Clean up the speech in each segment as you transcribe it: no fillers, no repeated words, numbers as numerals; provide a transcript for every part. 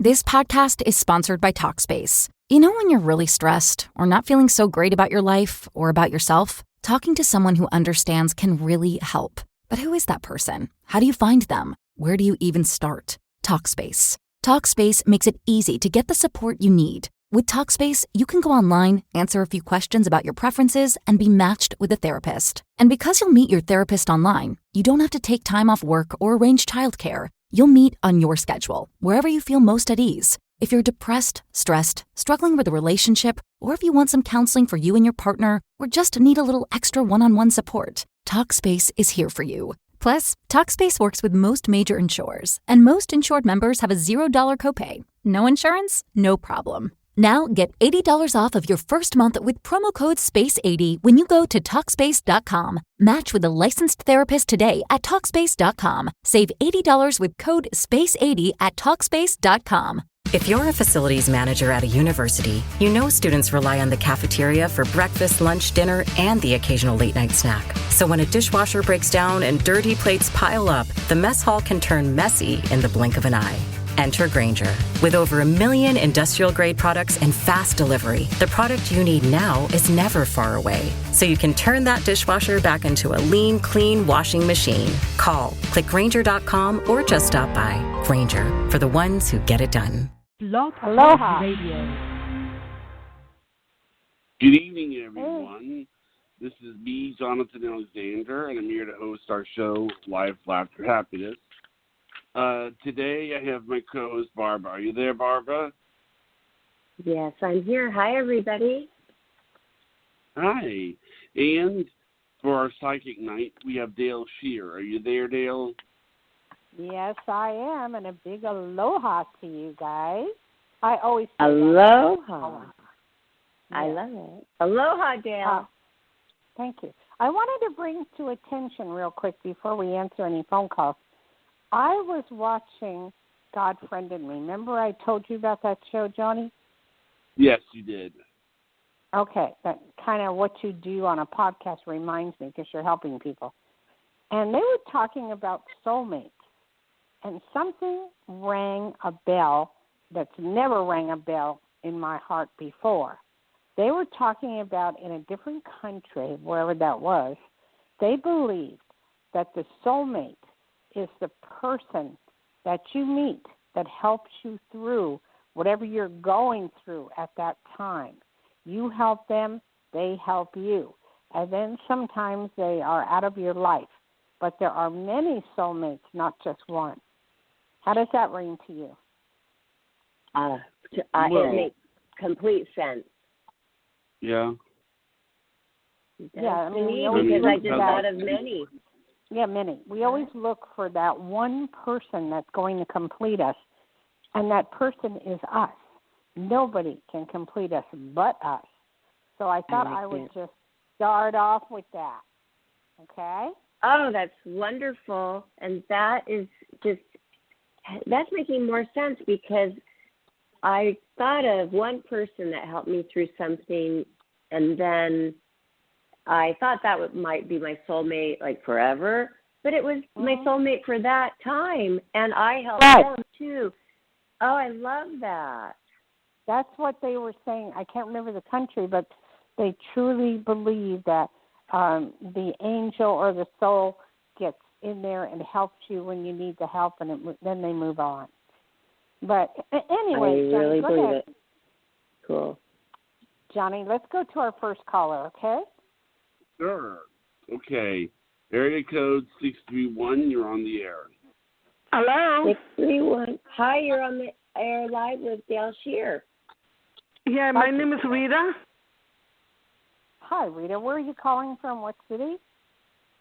This podcast is sponsored by Talkspace. You know when you're really stressed or not feeling so great about your life or about yourself? Talking to someone who understands can really help. But who is that person? How do you find them? Where do you even start? Talkspace. Talkspace makes it easy to get the support you need. With Talkspace, you can go online, answer a few questions about your preferences, and be matched with a therapist. And because you'll meet your therapist online, you don't have to take time off work or arrange childcare. You'll meet on your schedule, wherever you feel most at ease. If you're depressed, stressed, struggling with a relationship, or if you want some counseling for you and your partner, or just need a little extra one-on-one support, Talkspace is here for you. Plus, Talkspace works with most major insurers, and most insured members have a $0 copay. No insurance? No problem. Now get $80 off of your first month with promo code SPACE80 when you go to Talkspace.com. Match with a licensed therapist today at Talkspace.com. Save $80 with code SPACE80 at Talkspace.com. If you're a facilities manager at a university, you know students rely on the cafeteria for breakfast, lunch, dinner, and the occasional late-night snack. So when a dishwasher breaks down and dirty plates pile up, the mess hall can turn messy in the blink of an eye. Enter Grainger. With over 1 million industrial-grade products and fast delivery, the product you need now is never far away. So you can turn that dishwasher back into a lean, clean washing machine. Call, click Grainger.com, or just stop by. Grainger, for the ones who get it done. Aloha Radio. Good evening, everyone. This is me, Jonathan Alexander, and I'm here to host our show, Life, Laughter, Happiness. Today I have my co-host, Barbara. Are you there, Barbara? Yes, I'm here. Hi, everybody. Hi. And for our psychic night, we have Dayle Schear. Are you there, Dayle? Yes, I am, and a big aloha to you guys. I always say aloha. Yeah. I love it. Aloha, Dayle. Thank you. I wanted to bring to attention real quick before we answer any phone calls. I was watching God Friended Me. Remember I told you about that show, Johnny? Yes, you did. Okay, that kind of what you do on a podcast reminds me because you're helping people. And they were talking about soulmates. And something rang a bell that's never rang a bell in my heart before. They were talking about in a different country, wherever that was, they believed that the soulmate is the person that you meet that helps you through whatever you're going through at that time. You help them, they help you. And then sometimes they are out of your life. But there are many soulmates, not just one. How does that ring to you? It makes complete sense. Yeah. Yeah, I mean, because I just thought of many. Yeah, many. We always look for that one person that's going to complete us, and that person is us. Nobody can complete us but us. So I thought I would just start off with that. Okay? Oh, that's wonderful. And that is just, that's making more sense because I thought of one person that helped me through something, and then I thought that might be my soulmate, like forever, but it was my soulmate for that time, and I helped them too. Oh, I love that. That's what they were saying. I can't remember the country, but they truly believe that the angel or the soul gets in there and helps you when you need the help, and then they move on. But anyway, I really Johnny, believe it. Cool. Johnny, let's go to our first caller, okay? Sure. Okay. Area code 631, you're on the air. Hello? 631. Hi, you're on the air live with Dayle Schear. Yeah, my name is Rita. Hi, Rita. Where are you calling from? What city?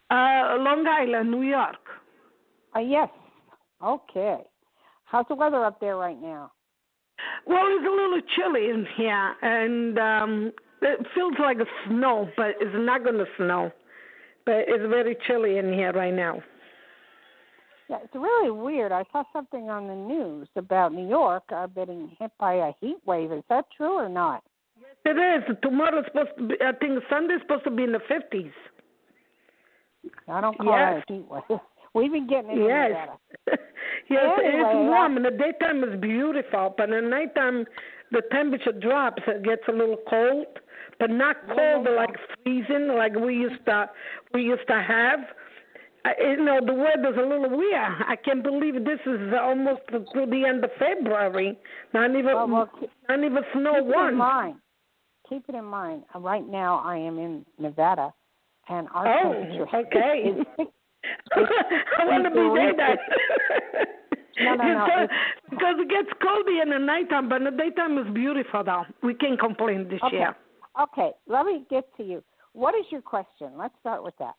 Long Island, New York. Yes. Okay. How's the weather up there right now? Well, it's a little chilly in here, and it feels like a snow, but it's not going to snow. But it's very chilly in here right now. Yeah, it's really weird. I saw something on the news about New York getting hit by a heat wave. Is that true or not? It is. Tomorrow's supposed to be, I think Sunday's supposed to be in the 50s. I don't call it a heat wave. We've been getting it in Nevada. Yes, Anyway, it's warm. In the daytime it's beautiful, but in the nighttime the temperature drops. It gets a little cold, but not cold like freezing like we used to have. The weather's a little weird. I can't believe this is almost through the end of February. Not even snow once. Keep it in mind. Right now I am in Nevada, and our temperature is I want to be there then. No. Because it gets colder in the nighttime, but in the daytime it's beautiful, though. We can't complain this year. Okay, let me get to you. What is your question? Let's start with that.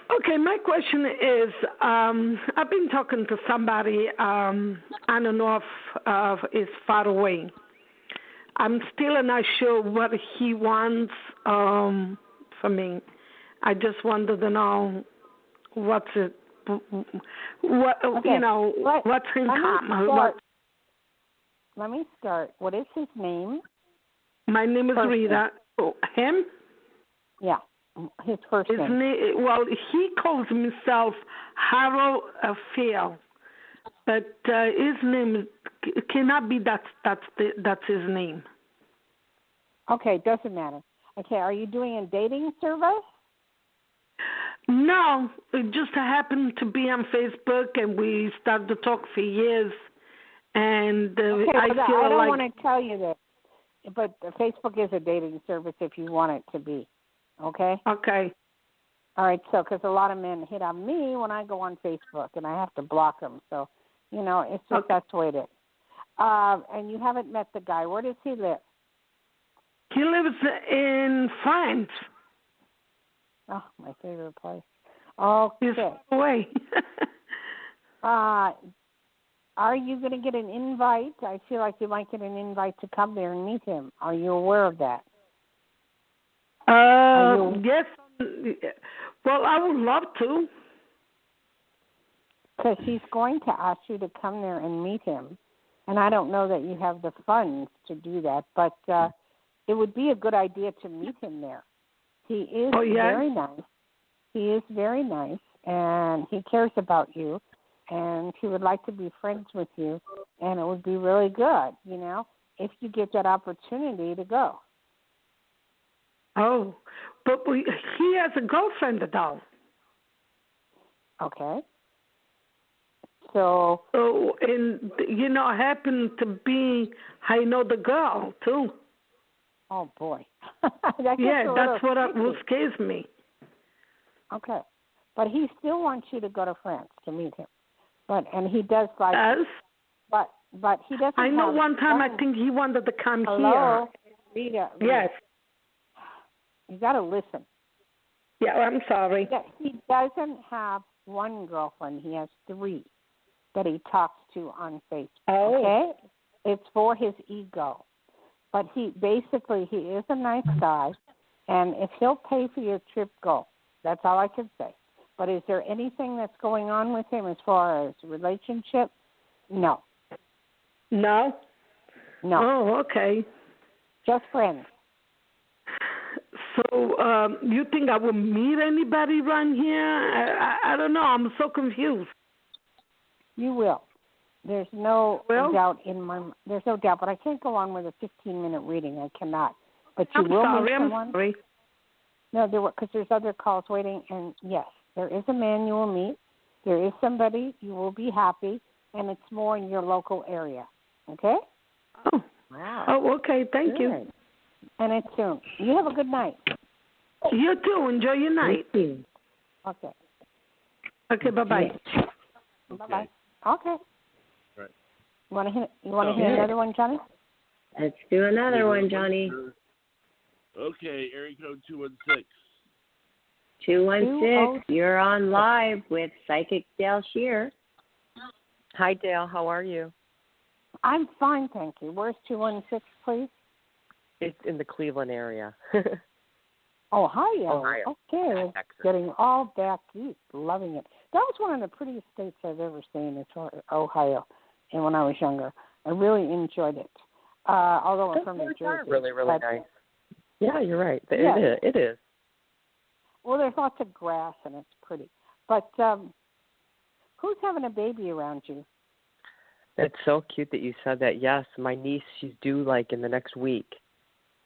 Okay, my question is, I've been talking to somebody on and off is far away. I'm still not sure what he wants for me. I just wanted to know what's in common. Let me start. What is his name? My name is Rita. Oh, him? Yeah, his first name. Well, he calls himself Harold Phil, but his name cannot be that's his name. Okay, doesn't matter. Okay, are you doing a dating service? No, it just happened to be on Facebook, and we started to talk for years. And I don't want to tell you that, but Facebook is a dating service if you want it to be. Okay? Okay. All right, so because a lot of men hit on me when I go on Facebook, and I have to block them. So, it's just that's the way it is. And you haven't met the guy. Where does he live? He lives in France. Oh, my favorite place. Okay. He's far away. Are you going to get an invite? I feel like you might get an invite to come there and meet him. Are you aware of that? Yes. Well, I would love to. Because he's going to ask you to come there and meet him. And I don't know that you have the funds to do that, but it would be a good idea to meet him there. He is very nice. He is very nice, and he cares about you, and he would like to be friends with you, and it would be really good, if you get that opportunity to go. Oh, but he has a girlfriend, though. Okay. So, and, happened to be, I know the girl, too. Oh, boy. That's what scares me. Okay. But he still wants you to go to France to meet him. And he does like... Yes? But he doesn't I know one time I think he wanted to come here. Rita. Yes. You got to listen. Yeah, I'm sorry. He doesn't have one girlfriend. He has 3 that he talks to on Facebook. Oh. Okay? It's for his ego. But he is a nice guy, and if he'll pay for your trip, go. That's all I can say. But is there anything that's going on with him as far as relationship? No. No? No. Oh, okay. Just friends. So you think I will meet anybody around here? I don't know. I'm so confused. You will. There's no doubt in my. There's no doubt, but I can't go on with a 15-minute reading. I cannot. But you will meet someone. I'm sorry. No, because there's other calls waiting, and yes, there is a man you will meet. There is somebody you will be happy, and it's more in your local area. Okay? Oh. Wow. Oh, okay. Thank you. And it's soon. You have a good night. You too. Enjoy your night. Okay. Okay. Bye-bye. Bye-bye. Okay. Right. You want to hear another one, Johnny? Let's do another one, Johnny. Okay, area code 216. 216, you're on live with Psychic Dayle Schear. Hi, Dayle. How are you? I'm fine, thank you. Where's 216, please? It's in the Cleveland area. Ohio. Okay. Texas. Getting all back east. Loving it. That was one of the prettiest states I've ever seen, Ohio, and when I was younger. I really enjoyed it. Although I'm from New Jersey. Really, really nice. Yeah, you're right. It is. Well, there's lots of grass, and it's pretty. But Who's having a baby around you? It's so cute that you said that. Yes, my niece, she's due like in the next week.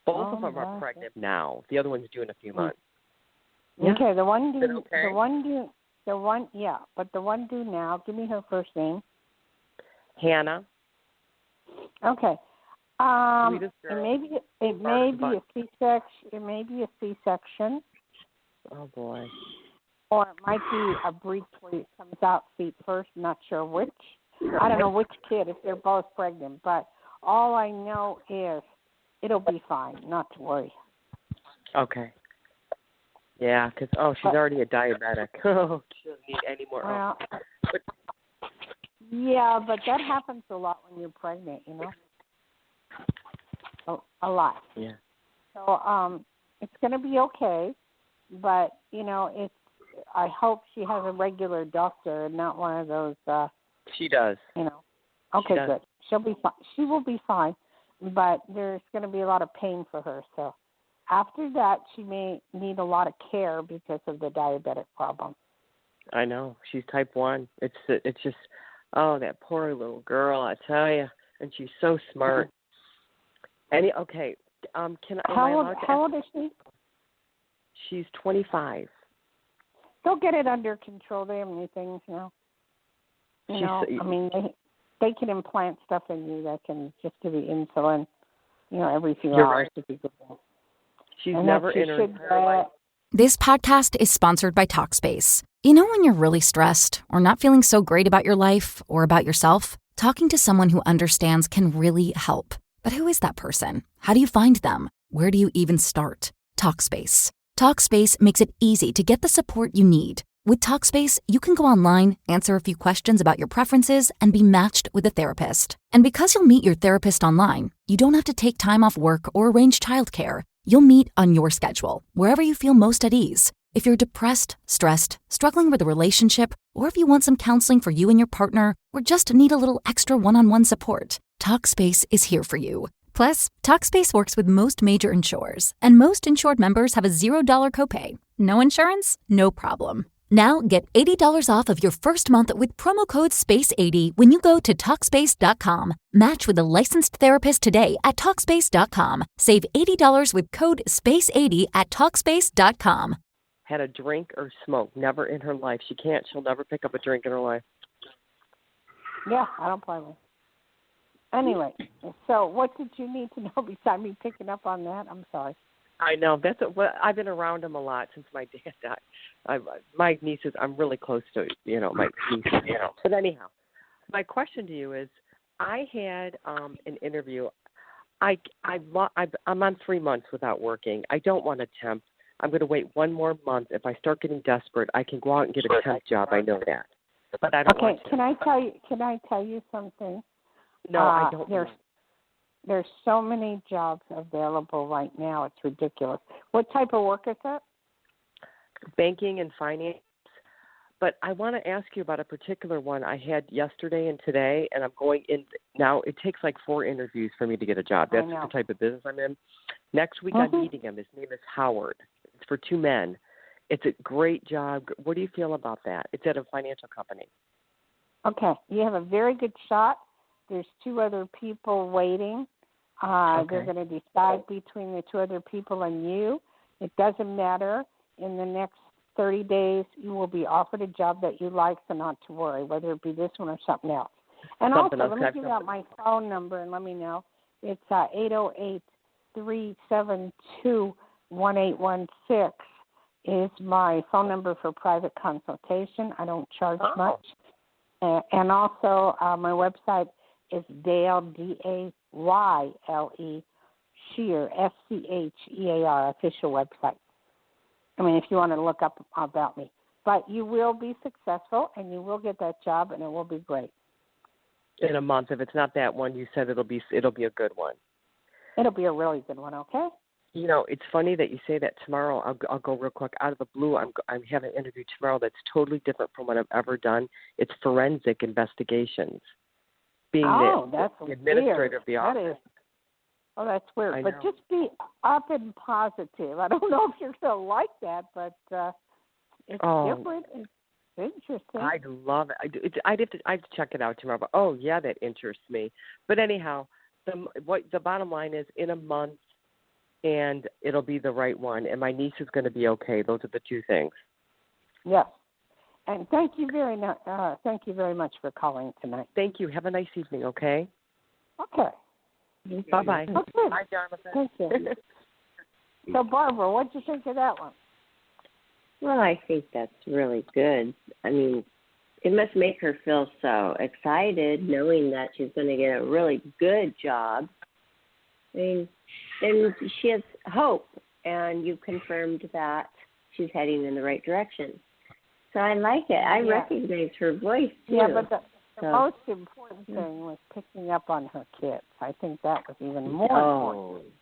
Both of them are pregnant now. The other one's due in a few months. Yeah. Okay, the one due, okay? but the one due now. Give me her first name. Hannah. Okay. Sweetest girl. It may be a C-section. It may be a C-section. Oh boy. Or it might be a breech where it comes out feet first. Not sure which. I don't know which kid if they're both pregnant. But all I know is it'll be fine. Not to worry. Okay. Yeah, because she's already a diabetic. Oh, she doesn't need any more. Well, yeah, but that happens a lot when you're pregnant. You know, a lot. Yeah. So it's going to be okay, but you know, I hope she has a regular doctor and not one of those. She does. You know. Okay, good. She'll be fine. She will be fine, but there's going to be a lot of pain for her. So after that, she may need a lot of care because of the diabetic problem. I know. She's type 1. It's just, that poor little girl, I tell you. And she's so smart. Okay. How old is she? She's 25. They'll get it under control. They have new things now. I mean, they can implant stuff in you that can just give you insulin, every few hours to be good. She's never in her entire life. This podcast is sponsored by Talkspace. You know when you're really stressed or not feeling so great about your life or about yourself? Talking to someone who understands can really help. But who is that person? How do you find them? Where do you even start? Talkspace. Talkspace makes it easy to get the support you need. With Talkspace, you can go online, answer a few questions about your preferences, and be matched with a therapist. And because you'll meet your therapist online, you don't have to take time off work or arrange childcare. You'll meet on your schedule, wherever you feel most at ease. If you're depressed, stressed, struggling with a relationship, or if you want some counseling for you and your partner, or just need a little extra one-on-one support, Talkspace is here for you. Plus, Talkspace works with most major insurers, and most insured members have a $0 copay. No insurance? No problem. Now get $80 off of your first month with promo code SPACE80 when you go to Talkspace.com. Match with a licensed therapist today at Talkspace.com. Save $80 with code SPACE80 at Talkspace.com. Had a drink or smoke, never in her life. She'll never pick up a drink in her life. Yeah, I don't blame her. Anyway, so what did you need to know besides me picking up on that? I'm sorry. I know. I've been around him a lot since my dad died. My nieces, I'm really close to, my nieces, But anyhow, my question to you is, I had an interview. I'm on 3 months without working. I don't want to temp. I'm going to wait 1 more month. If I start getting desperate, I can go out and get a temp job. I know that. But I don't want to. Can I tell you something? No, I don't. There's so many jobs available right now. It's ridiculous. What type of work is that? Banking and finance. But I want to ask you about a particular one I had yesterday and today, and I'm going in now. It takes like 4 interviews for me to get a job. That's the type of business I'm in. Next week I'm meeting him. His name is Howard. It's for 2 men. It's a great job. What do you feel about that? It's at a financial company. Okay. You have a very good shot. There's 2 other people waiting. They're going to decide between the 2 other people and you. It doesn't matter. In the next 30 days, you will be offered a job that you like, so not to worry, whether it be this one or something else. And let me give out my phone number and let me know. It's 808-372-1816 is my phone number for private consultation. I don't charge much. And also my website is Dayle, D-A-Y-L-E, Schear, S-C-H-E-A-R, official website. I mean, if you want to look up about me. But you will be successful, and you will get that job, and it will be great. In a month. If it's not that one, you said it'll be a good one. It'll be a really good one, okay? It's funny that you say that. Tomorrow, I'll go real quick. Out of the blue, I'm having an interview tomorrow that's totally different from what I've ever done. It's forensic investigations. Being the administrator of the office. That's weird. But just be up and positive. I don't know if you're going to like that, but it's different. Interesting. I'd love it. I'd have to check it out tomorrow. But, oh, yeah, that interests me. But anyhow, the bottom line is in a month, and it'll be the right one, and my niece is going to be okay. Those are the two things. Yes. And thank you very much for calling tonight. Thank you. Have a nice evening, okay? Okay. Bye-bye. Okay. Bye, Jonathan. Thank you. So, Barbara, what did you think of that one? Well, I think that's really good. I mean, it must make her feel so excited knowing that she's going to get a really good job. I mean, then she has hope, and you've confirmed that she's heading in the right direction. So I like it. I recognize her voice, too. Yeah, but the most important thing was picking up on her kids. I think that was even more important.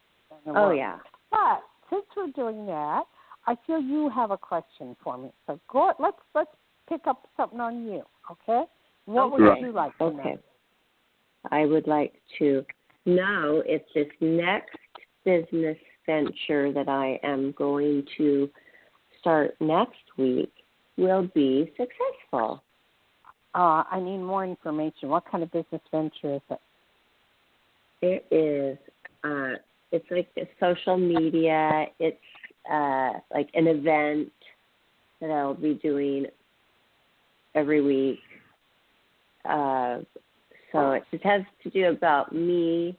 Oh, yeah. But since we're doing that, I feel you have a question for me. So let's pick up something on you, okay? What would you like to know? I would like to know if this next business venture that I am going to start next week will be successful. I need more information. What kind of business venture is it? It is. It's like a social media. It's like an event that I'll be doing every week. So it just has to do about me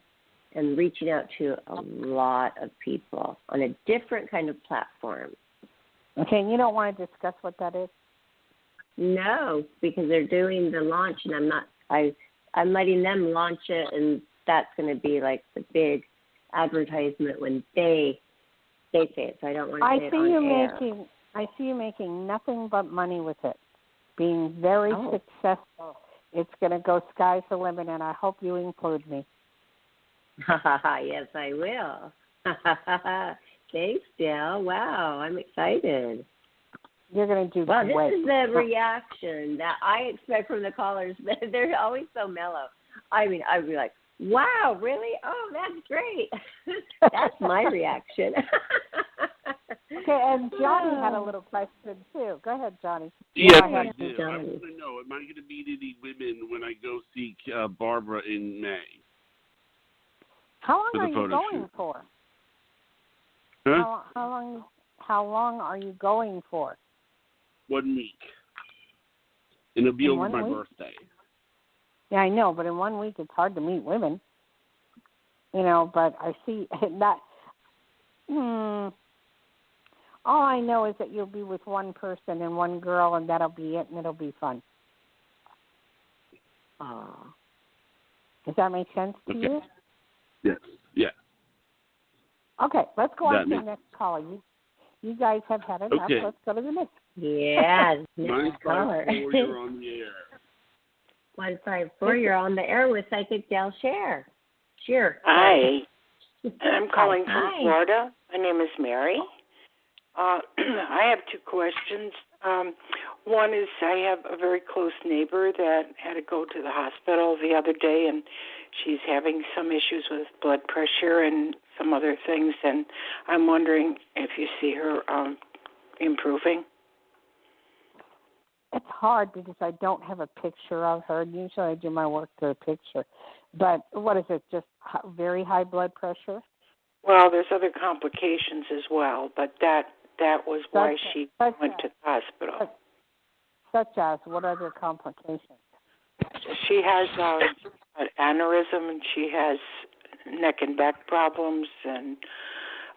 and reaching out to a lot of people on a different kind of platform. Okay, and you don't want to discuss what that is? No, because they're doing the launch, and I'm letting them launch it, and that's going to be like the big advertisement when they say it. So I don't want to say it on air. I see you making nothing but money with it, being very successful. It's going to go sky's the limit, and I hope you include me. Yes, I will. Thanks, Dayle. Wow, I'm excited. You're going to do great. Well, this is the reaction that I expect from the callers. They're always so mellow. I mean, I'd be like, wow, really? Oh, that's great. That's my reaction. Okay, and Johnny had a little question, too. Go ahead, Johnny. Yes, I do. I want to know, am I going to meet any women when I go see Barbara in May? How long are you going for? Huh? How long are you going for? 1 week. And it'll be over my birthday. Yeah, I know, but in 1 week it's hard to meet women. You know, but I see that. All I know is that you'll be with one person and one girl, and that'll be it, and it'll be fun. Does that make sense to you? Yes. Yeah. Okay, let's go on to the next caller. You guys have had enough. Okay. Let's go to the next. Yeah, next caller. 154, you're on the air. 154, you're on the air with Psychic Dayle Schear. Hi. I'm calling from Florida. My name is Mary. I have two questions. One is I have a very close neighbor that had to go to the hospital the other day, and she's having some issues with blood pressure and some other things, and I'm wondering if you see her improving. It's hard because I don't have a picture of her. Usually I do my work through a picture. But what is it, just very high blood pressure? Well, there's other complications as well, but that was why she went to the hospital. Such as, what other complications? She has an aneurysm, and she has neck and back problems, and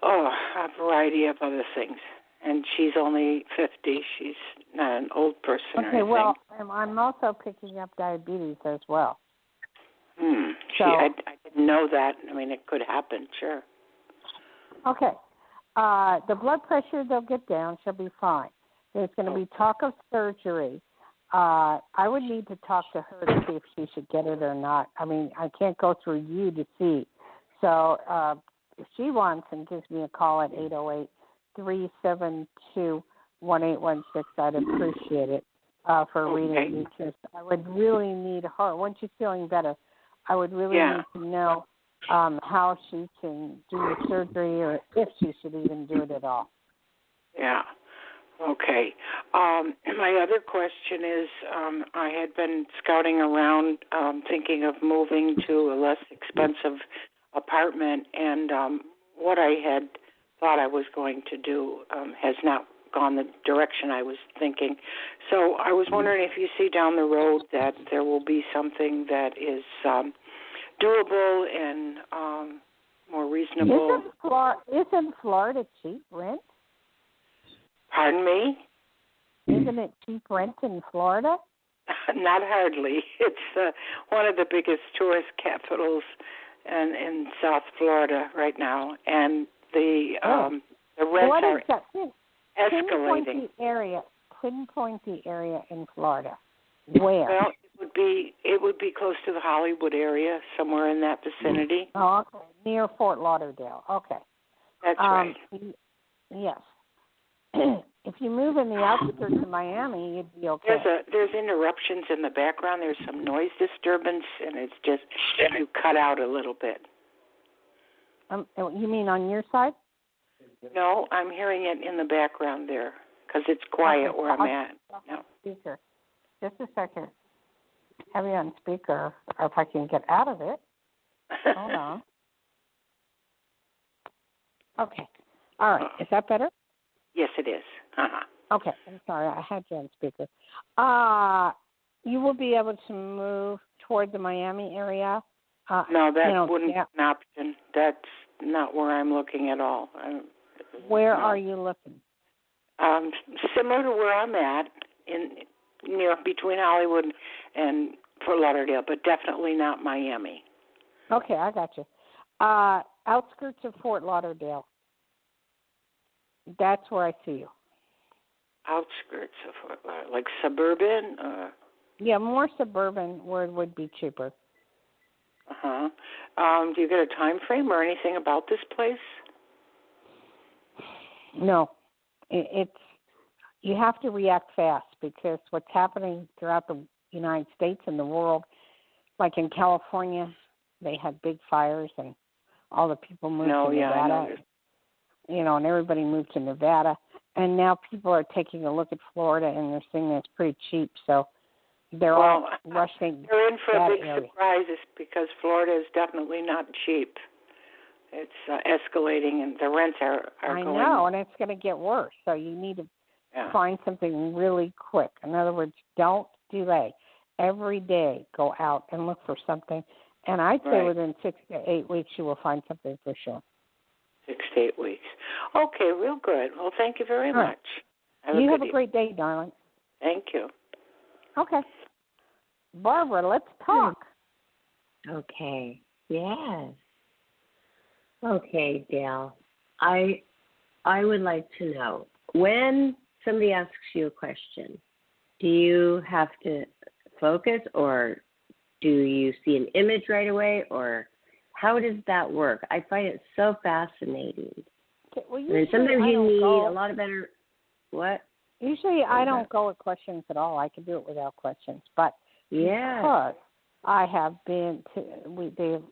a variety of other things. And she's only 50. She's not an old person or anything. Okay, well, I'm also picking up diabetes as well. I didn't know that. I mean, it could happen, sure. Okay. The blood pressure, they'll get down. She'll be fine. There's going to be talk of surgery. I would need to talk to her to see if she should get it or not. I mean, I can't go through you to see. So if she wants and gives me a call at 808-372-1816, I'd appreciate it for reading because I would really need her. Once she's feeling better, I would really need to know how she can do the surgery or if she should even do it at all. Yeah. Okay. My other question is, I had been scouting around, thinking of moving to a less expensive apartment, and what I had thought I was going to do has not gone the direction I was thinking. So I was wondering if you see down the road that there will be something that is doable and more reasonable. Isn't Florida cheap rent? Pardon me? Isn't it cheap rent in Florida? Not hardly. It's one of the biggest tourist capitals in South Florida right now, and the rents are escalating. Pinpoint the area in Florida. Where? Well, it would be close to the Hollywood area, somewhere in that vicinity. Oh, okay. Near Fort Lauderdale. Okay. That's right. Yes. If you move in the outskirts of Miami, you'd be okay. There's interruptions in the background. There's some noise disturbance, and it's just you cut out a little bit. You mean on your side? No, I'm hearing it in the background there because it's quiet where I'm at. No. Speaker. Just a second. Have you on speaker, or if I can get out of it. Hold on. Okay. All right. Is that better? Yes, it is. Okay. I'm sorry. I had you on speaker. You will be able to move toward the Miami area. No, that wouldn't be an option. That's not where I'm looking at all. Where are you looking? Similar to where I'm at, near between Hollywood and Fort Lauderdale, but definitely not Miami. Okay, I got you. Outskirts of Fort Lauderdale. That's where I see you. Outskirts of Fort Lauderdale, like suburban? Yeah, more suburban where it would be cheaper. Uh-huh. Do you get a time frame or anything about this place? No. It's you have to react fast because what's happening throughout the United States and the world, like in California, they had big fires and all the people moved to Nevada. And everybody moved to Nevada. And now people are taking a look at Florida and they're seeing it's pretty cheap. So they're all rushing. They're in for a big area. surprise because Florida is definitely not cheap. It's escalating and the rents are going. I know, and it's going to get worse. So you need to find something really quick. In other words, don't delay. Every day go out and look for something. And I'd say within 6 to 8 weeks you will find something for sure. 6 to 8 weeks. Okay, real good. Well, thank you very much. Have a great day, darling. Thank you. Okay. Barbara, let's talk. Okay. Yes. Okay, Dayle. I would like to know, when somebody asks you a question, do you have to focus, or do you see an image right away, or how does that work? I find it so fascinating. Okay, well, and sometimes you need a lot of better. What? Usually, I don't go with questions at all. I can do it without questions, but because I have been to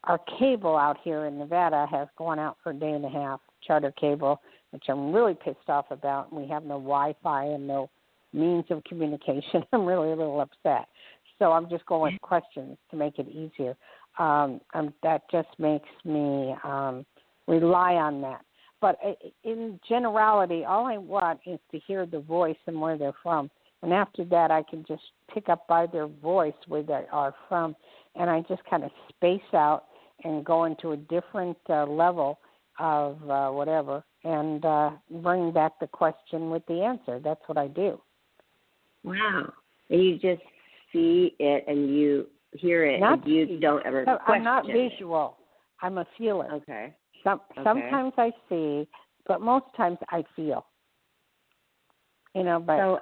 our cable out here in Nevada has gone out for a day and a half, charter cable, which I'm really pissed off about. We have no Wi-Fi and no means of communication. I'm really a little upset. So I'm just going with questions to make it easier. That just makes me rely on that. But in generality, all I want is to hear the voice and where they're from. And after that, I can just pick up by their voice where they are from. And I just kind of space out and go into a different level of whatever and bring back the question with the answer. That's what I do. Wow. And you just see it and you hear it and you don't ever question I'm not visual. I'm a feeler. Okay. Sometimes I see, but most times I feel. But so,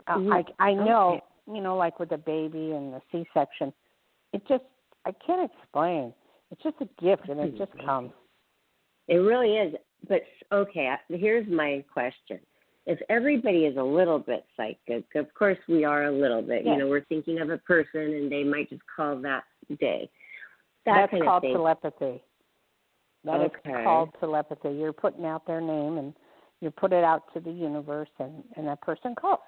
I know, like with the baby and the C-section, I can't explain. It's just a gift, and it just comes. It really is. But, okay, here's my question. If everybody is a little bit psychic, of course we are a little bit. Yes. We're thinking of a person, and they might just call that day. That's kind called telepathy. That is called telepathy. You're putting out their name, and You put it out to the universe, and that person calls.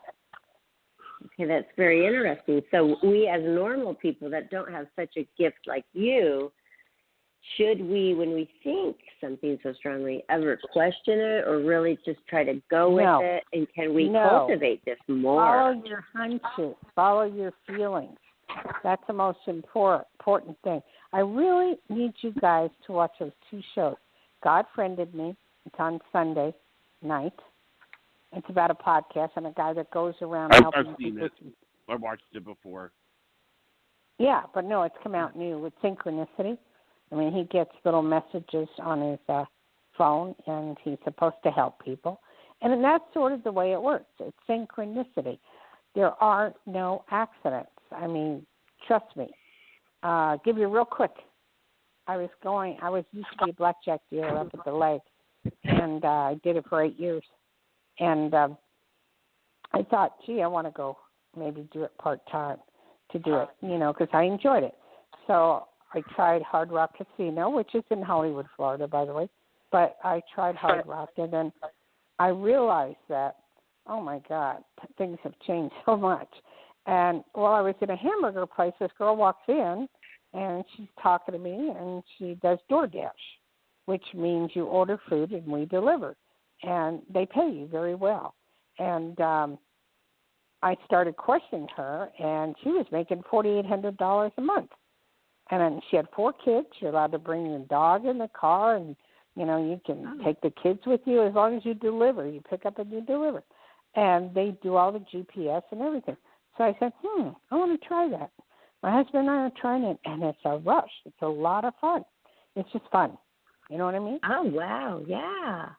Okay, that's very interesting. So we as normal people that don't have such a gift like you, should we, when we think something so strongly, ever question it or really just try to go with it? And can we cultivate this more? Follow your hunches. Follow your feelings. That's the most important thing. I really need you guys to watch those 2 shows. God Friended Me. It's on Sunday night. It's about a podcast and a guy that goes around helping people. I've seen it. I watched it before. Yeah, but no, it's come out new with Synchronicity. I mean, he gets little messages on his phone, and he's supposed to help people. And that's sort of the way it works. It's synchronicity. There are no accidents. I mean, trust me. Give you real quick. I used to be a blackjack dealer up at the lake, and I did it for 8 years. And I thought, gee, I want to go maybe do it part-time to do it, because I enjoyed it. So I tried Hard Rock Casino, which is in Hollywood, Florida, by the way. But I tried Hard Rock, and then I realized that, oh, my God, things have changed so much. And while I was in a hamburger place, this girl walks in, and she's talking to me, and she does DoorDash, which means you order food and we deliver. And they pay you very well. And I started questioning her, and she was making $4,800 a month. And then she had 4 kids. You're allowed to bring your dog in the car, and, you can take the kids with you as long as you deliver. You pick up and you deliver. And they do all the GPS and everything. So I said, I want to try that. My husband and I are trying it, and it's a rush. It's a lot of fun. It's just fun. You know what I mean? Oh, wow, yeah.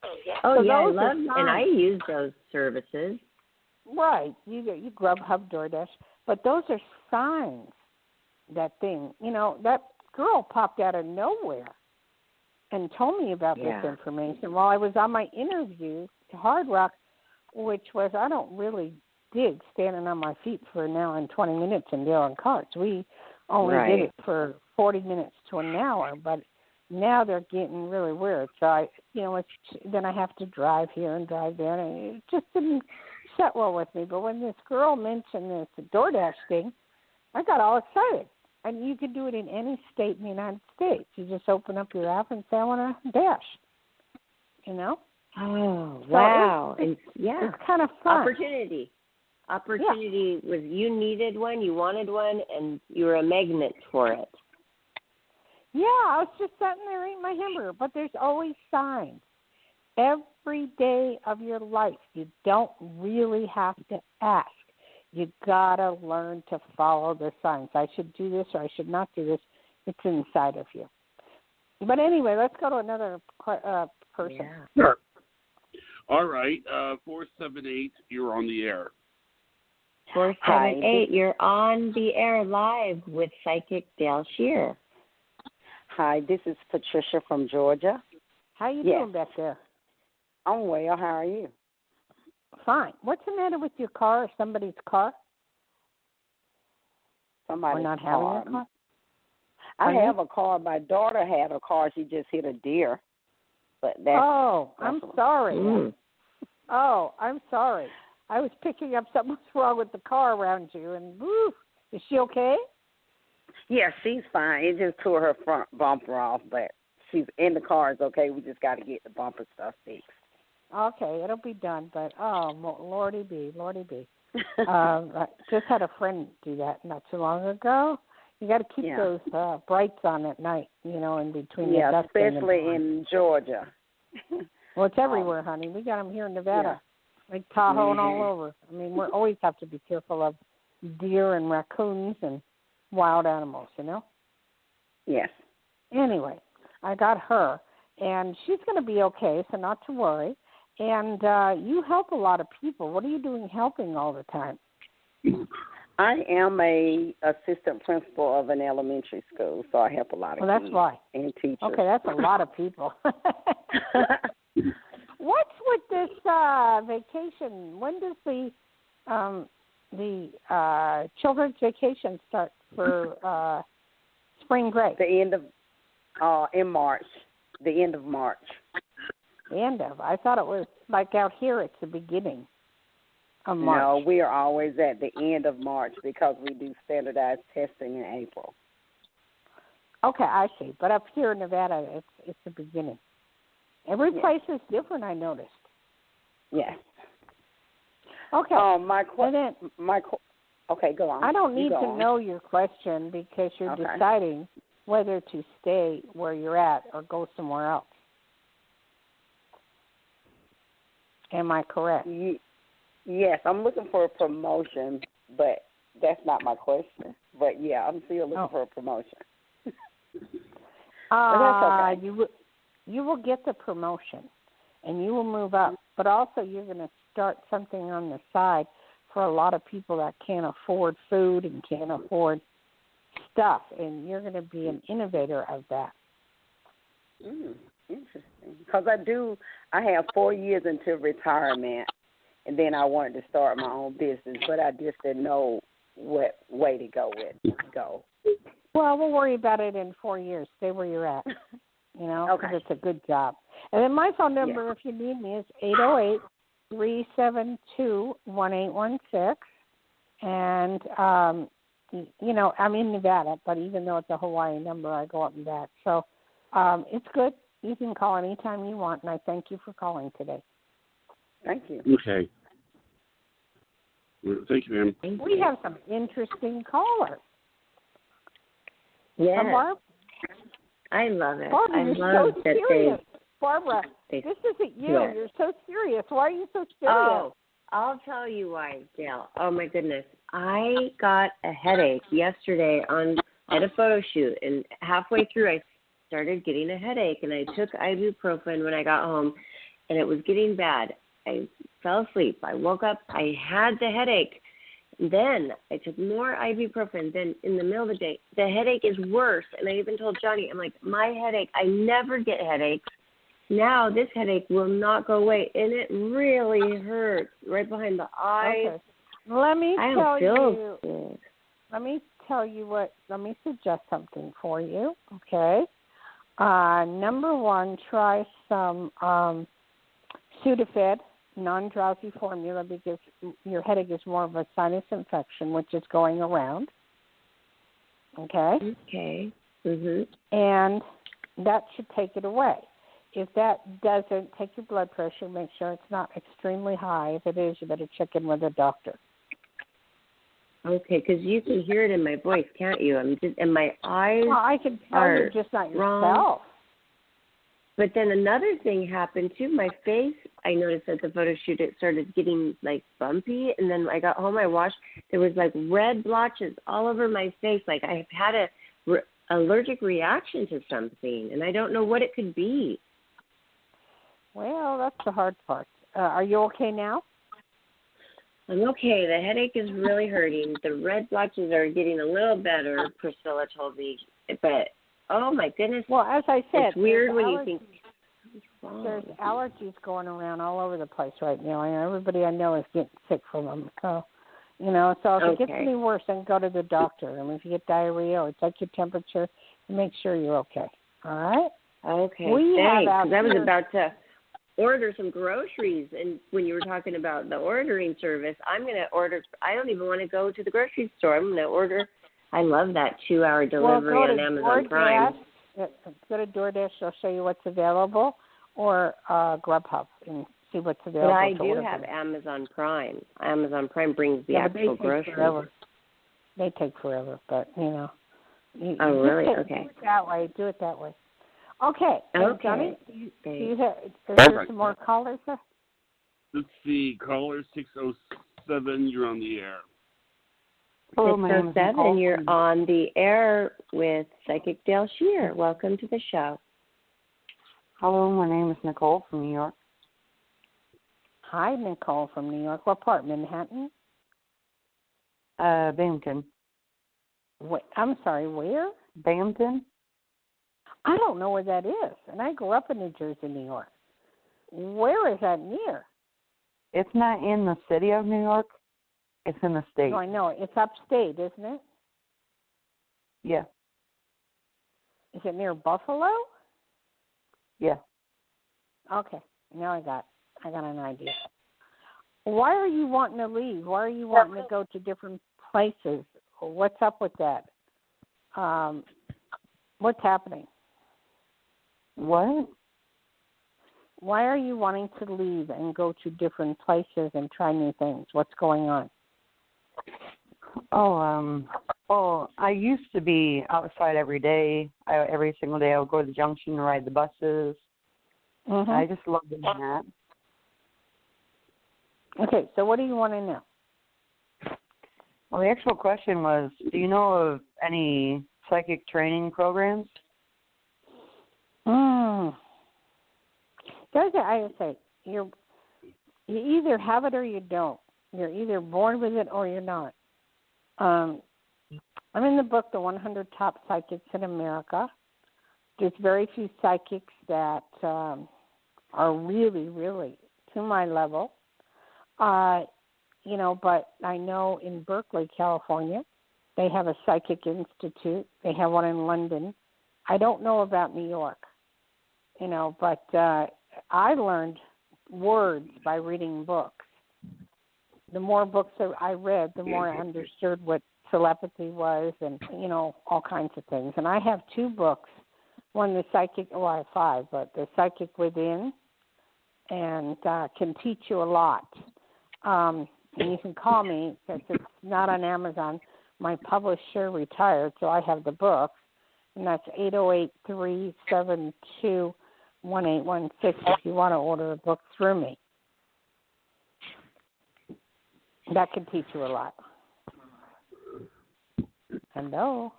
So I love, and I use those services. Right. You Grubhub, DoorDash. But those are signs, that thing. That girl popped out of nowhere and told me about this information while I was on my interview to Hard Rock, which was, I don't really dig standing on my feet for an hour and 20 minutes and dealing cards. We only did it for 40 minutes to an hour, but now they're getting really weird. So then I have to drive here and drive there, and it just didn't set well with me. But when this girl mentioned this DoorDash thing, I got all excited. And you can do it in any state in the United States. You just open up your app and say, I want to dash. Oh, wow. It's kind of fun. Opportunity was you needed one, you wanted one, and you were a magnet for it. Yeah, I was just sitting there eating my hamburger. But there's always signs. Every day of your life, you don't really have to ask. You got to learn to follow the signs. I should do this or I should not do this. It's inside of you. But anyway, let's go to another person. Yeah. Sure. All right. 478, you're on the air. 478, you're on the air live with Psychic Dayle Schear. Hi, this is Patricia from Georgia. How you doing back there? I'm well. How are you? Fine. What's the matter with your car or somebody's car? Somebody's not car. having a car? I have a car. My daughter had a car. She just hit a deer. But I'm sorry. Mm. Oh, I'm sorry. I was picking up something was wrong with the car around you, and woo, is she okay? Yeah, she's fine. It just tore her front bumper off, but she's in the car. It's okay. We just got to get the bumper stuff fixed. Okay, it'll be done, but Lordy be. I just had a friend do that not too long ago. You got to keep those brights on at night, in between the dusk especially in Georgia. Well, it's everywhere, honey. We got them here in Nevada, like Tahoe and all over. I mean, we always have to be careful of deer and raccoons and wild animals, Yes. Anyway, I got her, and she's going to be okay, so not to worry. And you help a lot of people. What are you doing helping all the time? I am a assistant principal of an elementary school, so I help a lot of kids that's why. And teachers. Okay, that's a lot of people. What's with this vacation? When does the children's vacation start for spring break? The end of in March. The end of March. The end of. I thought it was like out here it's the beginning of March. No, we are always at the end of March because we do standardized testing in April. Okay, I see. But up here in Nevada, it's the beginning. Every place is different, I noticed. Yes. Okay. Okay, go on. I don't need to know your question because you're deciding whether to stay where you're at or go somewhere else. Am I correct? Yes, I'm looking for a promotion, but that's not my question. But, yeah, I'm still looking for a promotion. But that's okay. You will get the promotion, and you will move up. But also you're going to start something on the side for a lot of people that can't afford food and can't afford stuff, and you're going to be an innovator of that. Interesting. Because I have 4 years until retirement, and then I wanted to start my own business, but I just didn't know what way to go with. Well, we'll worry about it in 4 years. Stay where you're at, because it's a good job. And then my phone number, if you need me, is 808-372-1816. And, I'm in Nevada, but even though it's a Hawaii number, I go up and back. So it's good. You can call anytime you want, and I thank you for calling today. Thank you. Okay. Thank you, ma'am. We have some interesting callers. Yes. Barb? I love it. Barbara, I you're love so that serious. Barbara, this isn't you. Yeah. You're so serious. Why are you so serious? Oh, I'll tell you why, Dayle. Oh, my goodness. I got a headache yesterday at a photo shoot, and halfway through I started getting a headache, and I took ibuprofen when I got home, and it was getting bad. I fell asleep. I woke up. I had the headache. Then I took more ibuprofen. Then in the middle of the day, the headache is worse. And I even told Johnny, I'm like, my headache, I never get headaches. Now this headache will not go away. And it really hurts right behind the eyes. Okay. Let me suggest something for you, okay? Number one, try some Sudafed non-drowsy formula because your headache is more of a sinus infection, which is going around. Okay? Okay. Mm-hmm. And that should take it away. If that doesn't, take your blood pressure, make sure it's not extremely high. If it is, you better check in with a doctor. Okay, because you can hear it in my voice, can't you? And my eyes I can tell you're just not yourself. Wrong. But then another thing happened, too. My face, I noticed at the photo shoot, it started getting, bumpy. And then I got home, I washed. There was, red blotches all over my face. Like I had a allergic reaction to something, and I don't know what it could be. Well, that's the hard part. Are you okay now? I'm okay. The headache is really hurting. The red blotches are getting a little better, Priscilla told me. But, oh, my goodness. Well, as I said, it's weird when you think, there's allergies going around all over the place right now. And everybody I know is getting sick from them. So, so if it gets any worse, then go to the doctor. And if you get diarrhea or take your temperature, make sure you're okay. All right? Okay, thanks. Because I was about to order some groceries, and when you were talking about the ordering service, I'm going to order. I don't even want to go to the grocery store. I'm going to order. I love that 2-hour delivery on Amazon Prime. Go to DoorDash. They'll show you what's available, or Grubhub and see what's available. But I do have Amazon Prime. Amazon Prime brings the actual groceries. They take forever, but oh, really? Okay. Do it that way. Okay. Okay. Johnny, is there some more callers there? Let's see. Caller 607, you're on the air. Hello, 607, you're on the air with Psychic Dayle Schear. Welcome to the show. Hello, my name is Nicole from New York. Hi, Nicole from New York. What part, Manhattan? Binghamton. I'm sorry, where? Binghamton. I don't know where that is, and I grew up in New Jersey, New York. Where is that near? It's not in the city of New York. It's in the state. No, I know. It's upstate, isn't it? Yeah. Is it near Buffalo? Yeah. Okay. Now I got an idea. Why are you wanting to leave? Why are you wanting to go to different places? What's up with that? What's happening? What? Why are you wanting to leave and go to different places and try new things? What's going on? Well, I used to be outside every day. Every single day I would go to the junction and ride the buses. Mm-hmm. I just love doing that. Okay, so what do you want to know? Well, the actual question was, do you know of any psychic training programs? I would say you either have it or you don't. You're either born with it or you're not. I'm in the book, The 100 Top Psychics in America. There's very few psychics that are really, really to my level. But I know in Berkeley, California, they have a psychic institute. They have one in London. I don't know about New York, but I learned words by reading books. The more books that I read, the more I understood what telepathy was and, all kinds of things. And I have 2 books. One, I have 5, but The Psychic Within, and can teach you a lot. And you can call me because it's not on Amazon. My publisher retired, so I have the book, and that's 808-372-1816 if you want to order a book through me. That can teach you a lot. Hello?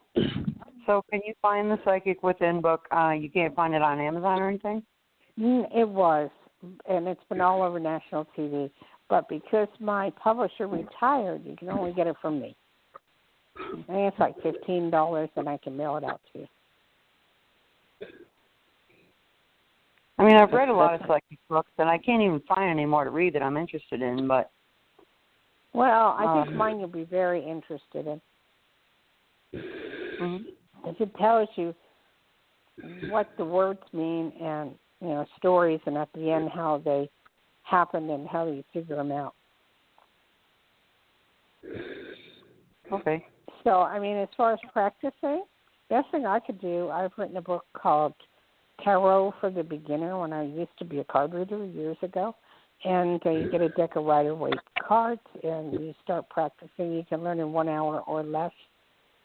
So can you find the Psychic Within book? You can't find it on Amazon or anything? It was, and it's been all over national TV. But because my publisher retired, you can only get it from me. I think it's like $15, and I can mail it out to you. I mean, I've read a lot of psychic books, and I can't even find any more to read that I'm interested in, but... Well, I think mine you'll be very interested in. Mm-hmm. Because it tells you what the words mean and, stories, and at the end how they happen and how you figure them out. Okay. So, as far as practicing, best thing I could do, I've written a book called Tarot for the Beginner when I used to be a card reader years ago. And you get a deck of Rider-Waite cards, and you start practicing. You can learn in 1 hour or less.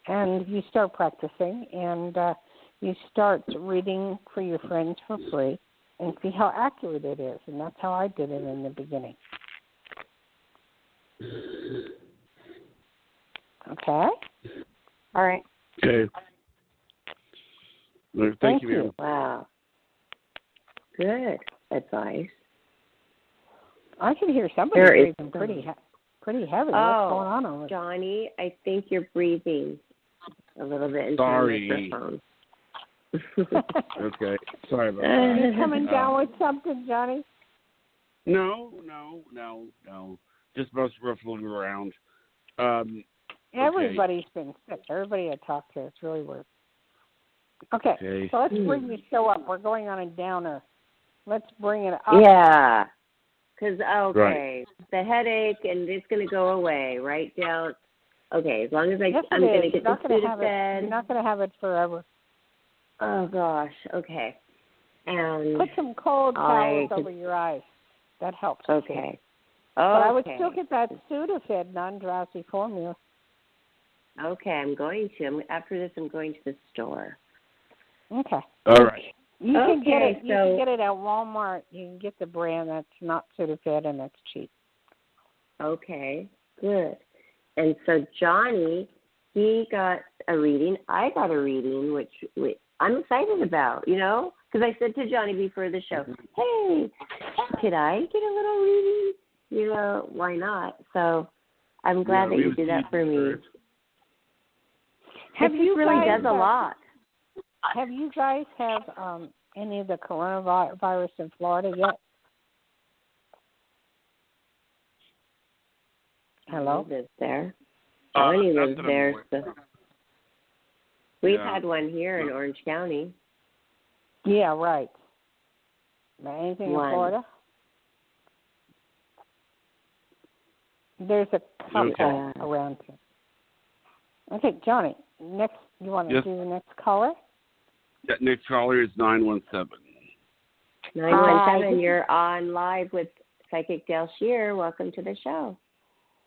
And you start practicing, and you start reading for your friends for free and see how accurate it is. And that's how I did it in the beginning. Okay? All right. Okay. Well, thank you, ma'am. Wow. Good advice. I can hear somebody breathing pretty heavy. What's going on over there? Johnny, I think you're breathing a little bit into Sorry. the microphone. Okay. Sorry about that. Are you coming down with something, Johnny? No. Just most ruffling around. Everybody's been sick. Everybody I talked to, it's really weird. Okay. So let's bring the show up. We're going on a downer. Let's bring it up. Yeah. Because, right. The headache, and it's going to go away, right, Dale? Okay, as long as I'm going to get the Sudafed. You're not going to have it forever. Oh, gosh. Okay. And put some cold towels over your eyes. That helps. Okay. But I would still get that Sudafed non-drowsy formula. Okay, I'm going to. After this, I'm going to the store. Okay. All right. You can get it. You can get it at Walmart. You can get the brand that's not Sudafed and that's cheap. Okay, good. And so Johnny, he got a reading. I got a reading, which I'm excited about. Because I said to Johnny before the show, "Hey, could I get a little reading? Why not?" So I'm glad that you did that for me. Have you really does a lot. Have you guys have any of the coronavirus in Florida yet? Hello? Johnny lives there. Johnny lives there. So. We've had one here in Orange County. Yeah, right. Anything in Florida? There's a couple around here. Okay, Johnny, next, you want to do the next caller? Yeah, next caller is 917. 917, you're on live with Psychic Dayle Schear. Welcome to the show.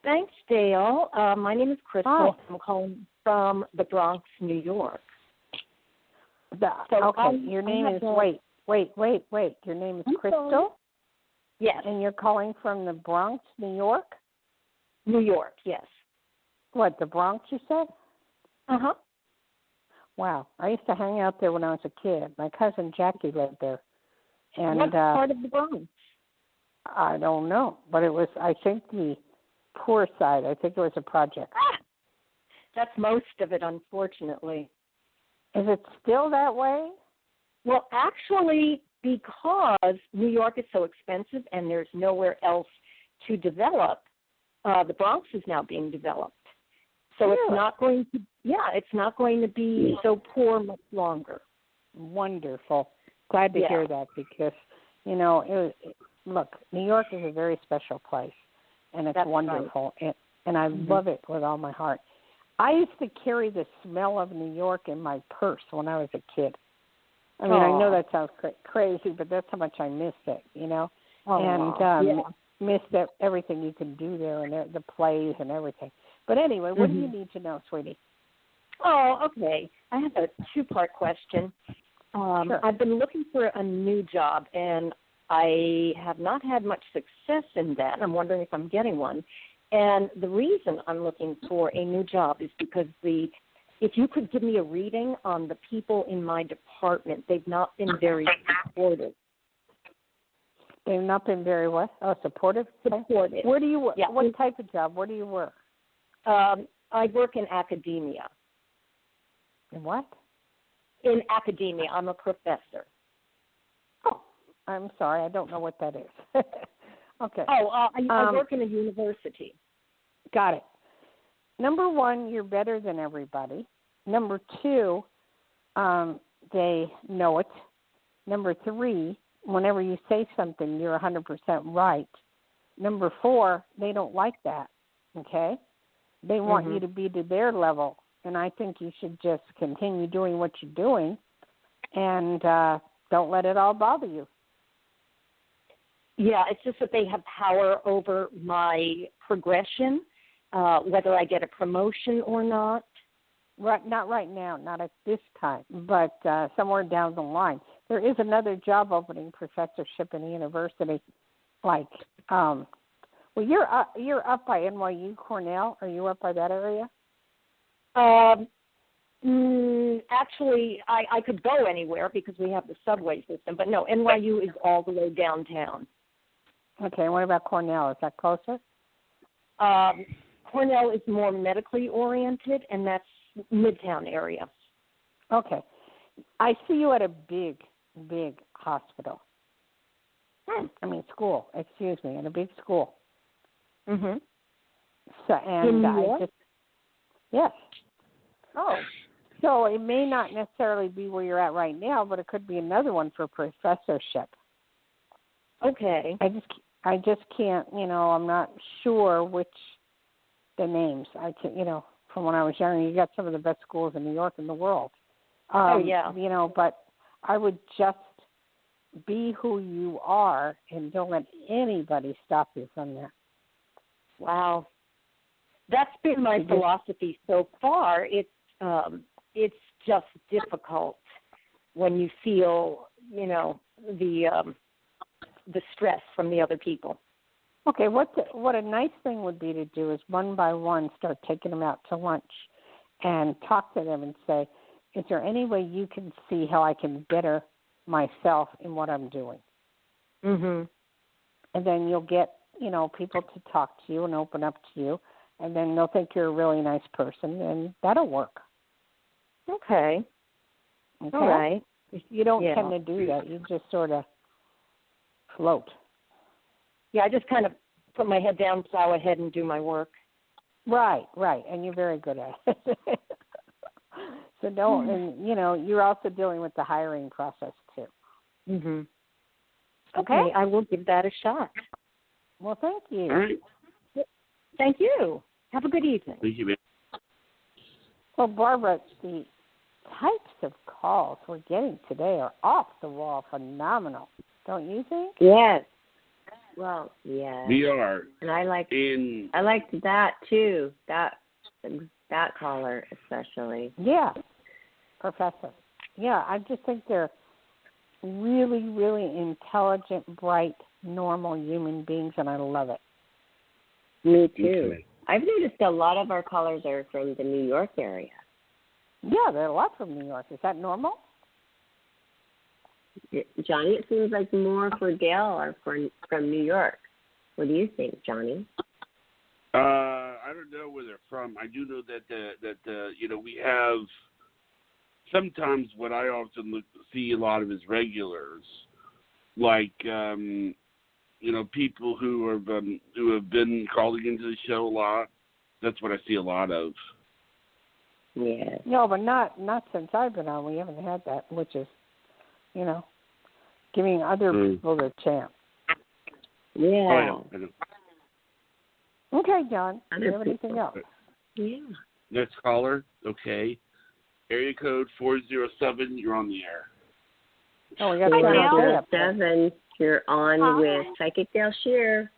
Thanks, Dayle. My name is Crystal. I'm calling from the Bronx, New York. Your name is, wait. Your name is Crystal? Yes. And you're calling from the Bronx, New York? New York, yes. What, the Bronx, you said? Uh-huh. Wow. I used to hang out there when I was a kid. My cousin Jackie lived there. And what part of the Bronx? I don't know. But it was, I think, the poor side. I think it was a project. That's most of it, unfortunately. Is it still that way? Well, actually, because New York is so expensive and there's nowhere else to develop, the Bronx is now being developed. So It's not going to be so poor much longer. Wonderful. Glad to hear that because, look, New York is a very special place, and it's wonderful, and I love it with all my heart. I used to carry the smell of New York in my purse when I was a kid. I mean, I know that sounds crazy, but that's how much I missed it, missed everything you can do there and the plays and everything. But anyway, what do you need to know, sweetie? Oh, okay. I have a two-part question. Sure. I've been looking for a new job, and I have not had much success in that. I'm wondering if I'm getting one. And the reason I'm looking for a new job is because if you could give me a reading on the people in my department, they've not been very supportive. They've not been very what? Oh, supportive? Supportive. Where do you work? Yeah. What type of job? Where do you work? I work in academia. In what? In academia. I'm a professor. Oh, I'm sorry. I don't know what that is. Okay. I work in a university. Got it. Number one, you're better than everybody. Number two, they know it. Number three, whenever you say something, you're 100% right. Number four, they don't like that, okay? They want you to be to their level, and I think you should just continue doing what you're doing and don't let it all bother you. Yeah, it's just that they have power over my progression, whether I get a promotion or not. Right, not right now, not at this time, but somewhere down the line. There is another job opening, professorship in the university. You're up by NYU, Cornell. Are you up by that area? Actually, I could go anywhere because we have the subway system, but no, NYU is all the way downtown. Okay, what about Cornell? Is that closer? Cornell is more medically oriented, and that's Midtown area. Okay. I see you at a big hospital. I mean, school, excuse me, in a big school. Mm-hmm. So, and in New York? Yes. Oh. So it may not necessarily be where you're at right now, but it could be another one for professorship. Okay. I just can't, I'm not sure which the names. I can, from when I was younger, you got some of the best schools in New York in the world. But I would just be who you are and don't let anybody stop you from that. Wow. That's been my philosophy so far. It's just difficult when you feel, the stress from the other people. Okay, what a nice thing would be to do is one by one start taking them out to lunch and talk to them and say, is there any way you can see how I can better myself in what I'm doing? Mm-hmm. And then you'll get, people to talk to you and open up to you, and then they'll think you're a really nice person, and that'll work. Okay. All right. You don't tend to do that. You just sort of float. Yeah, I just kind of put my head down, plow ahead, and do my work. Right, and you're very good at it. So don't, and you're also dealing with the hiring process too. Mhm. Okay, I will give that a shot. Well, thank you. All right. Thank you. Have a good evening. Thank you, man. Well, Barbara, the types of calls we're getting today are off the wall phenomenal, don't you think? Yes. Well, yes. We are. And I liked that too. That caller especially. Yeah, Professor. Yeah, I just think they're really, really intelligent, bright, normal human beings, and I love it. Me too. Okay. I've noticed a lot of our callers are from the New York area. Yeah, there are a lot from New York. Is that normal? Johnny, it seems like more for Dayle are from New York. What do you think, Johnny? I don't know where they're from. I do know that we have sometimes what I often see a lot of is regulars, like people who have been calling into the show a lot. That's what I see a lot of. Yeah. No, but not since I've been on. We haven't had that, which is, giving other people the chance. Yeah. I know. Okay, John. Do you have anything else? Yeah. Next caller. Okay. Area code 407. You're on the air. Oh, we got 407. You're on with Psychic Dayle Schear.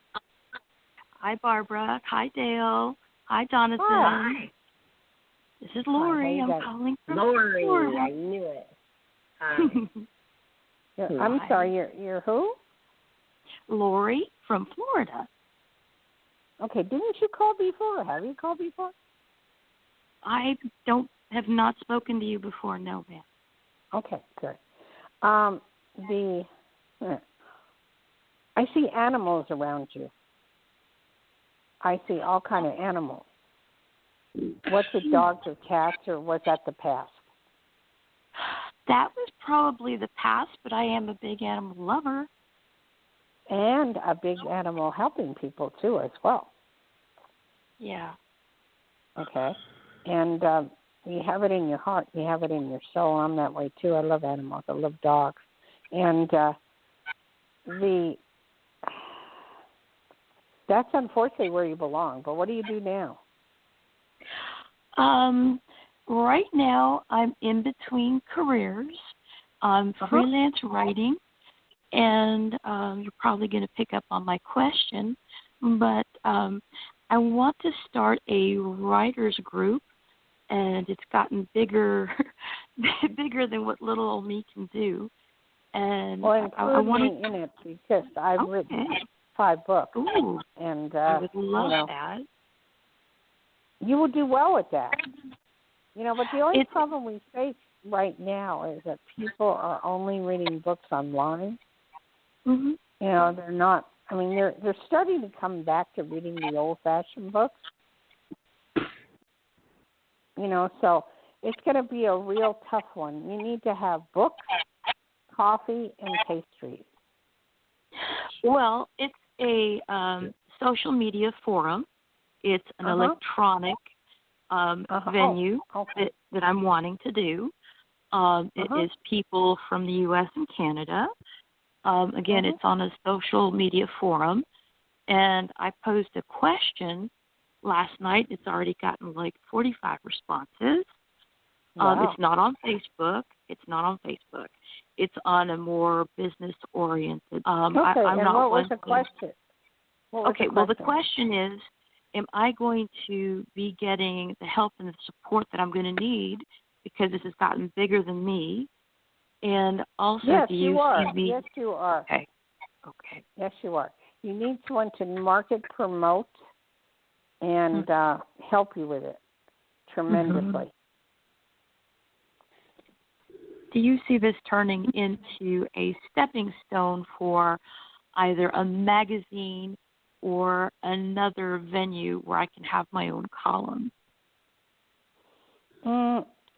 Hi, Barbara. Hi, Dayle. Hi, Jonathan. Hi. This is Lori. I'm calling from Lori. Florida. I knew it. I'm sorry. You're who? Lori from Florida. Okay. Didn't you call before? Have you called before? I have not spoken to you before. No, ma'am. Okay. Good. I see animals around you. I see all kind of animals. Was it dogs or cats, or was that the past? That was probably the past, but I am a big animal lover. And a big animal helping people, too, as well. Yeah. Okay. And you have it in your heart. You have it in your soul. I'm that way, too. I love animals. I love dogs. And that's unfortunately where you belong. But what do you do now? Right now, I'm in between careers. I'm freelance writing, and you're probably going to pick up on my question, but I want to start a writers group, and it's gotten bigger than what little old me can do. And well, I want me in it because I've written 5 books. Ooh, and I would love that. You will do well with that. But the only problem we face right now is that people are only reading books online. Mm-hmm. They're not. I mean, they're starting to come back to reading the old-fashioned books. So it's going to be a real tough one. You need to have books, coffee, and pastries. Well, it's a social media forum. It's an electronic venue that I'm wanting to do. It is people from the U.S. and Canada. Again, it's on a social media forum. And I posed a question last night. It's already gotten like 45 responses. Wow. It's not on Facebook. It's on a more business-oriented. I'm not what was the question? Well, the question is, am I going to be getting the help and the support that I'm going to need because this has gotten bigger than me? And also, do you see me? Yes, you are. Okay. Yes, you are. You need someone to market, promote, and help you with it tremendously. Mm-hmm. Do you see this turning into a stepping stone for either a magazine or another venue where I can have my own column?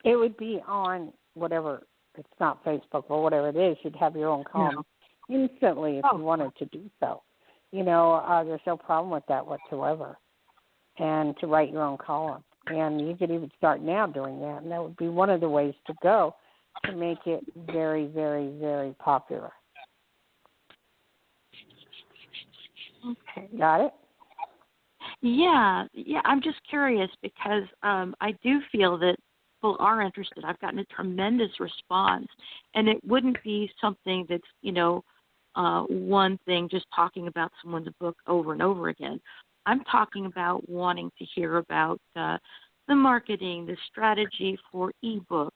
It would be on whatever. It's not Facebook or whatever it is. You'd have your own column instantly if you wanted to do so. There's no problem with that whatsoever. And to write your own column. And you could even start now doing that. And that would be one of the ways to go to make it very, very, very popular. Okay. Got it? Yeah. I'm just curious because I do feel that people are interested. I've gotten a tremendous response, and it wouldn't be something that's, one thing, just talking about someone's book over and over again. I'm talking about wanting to hear about the marketing, the strategy for ebook.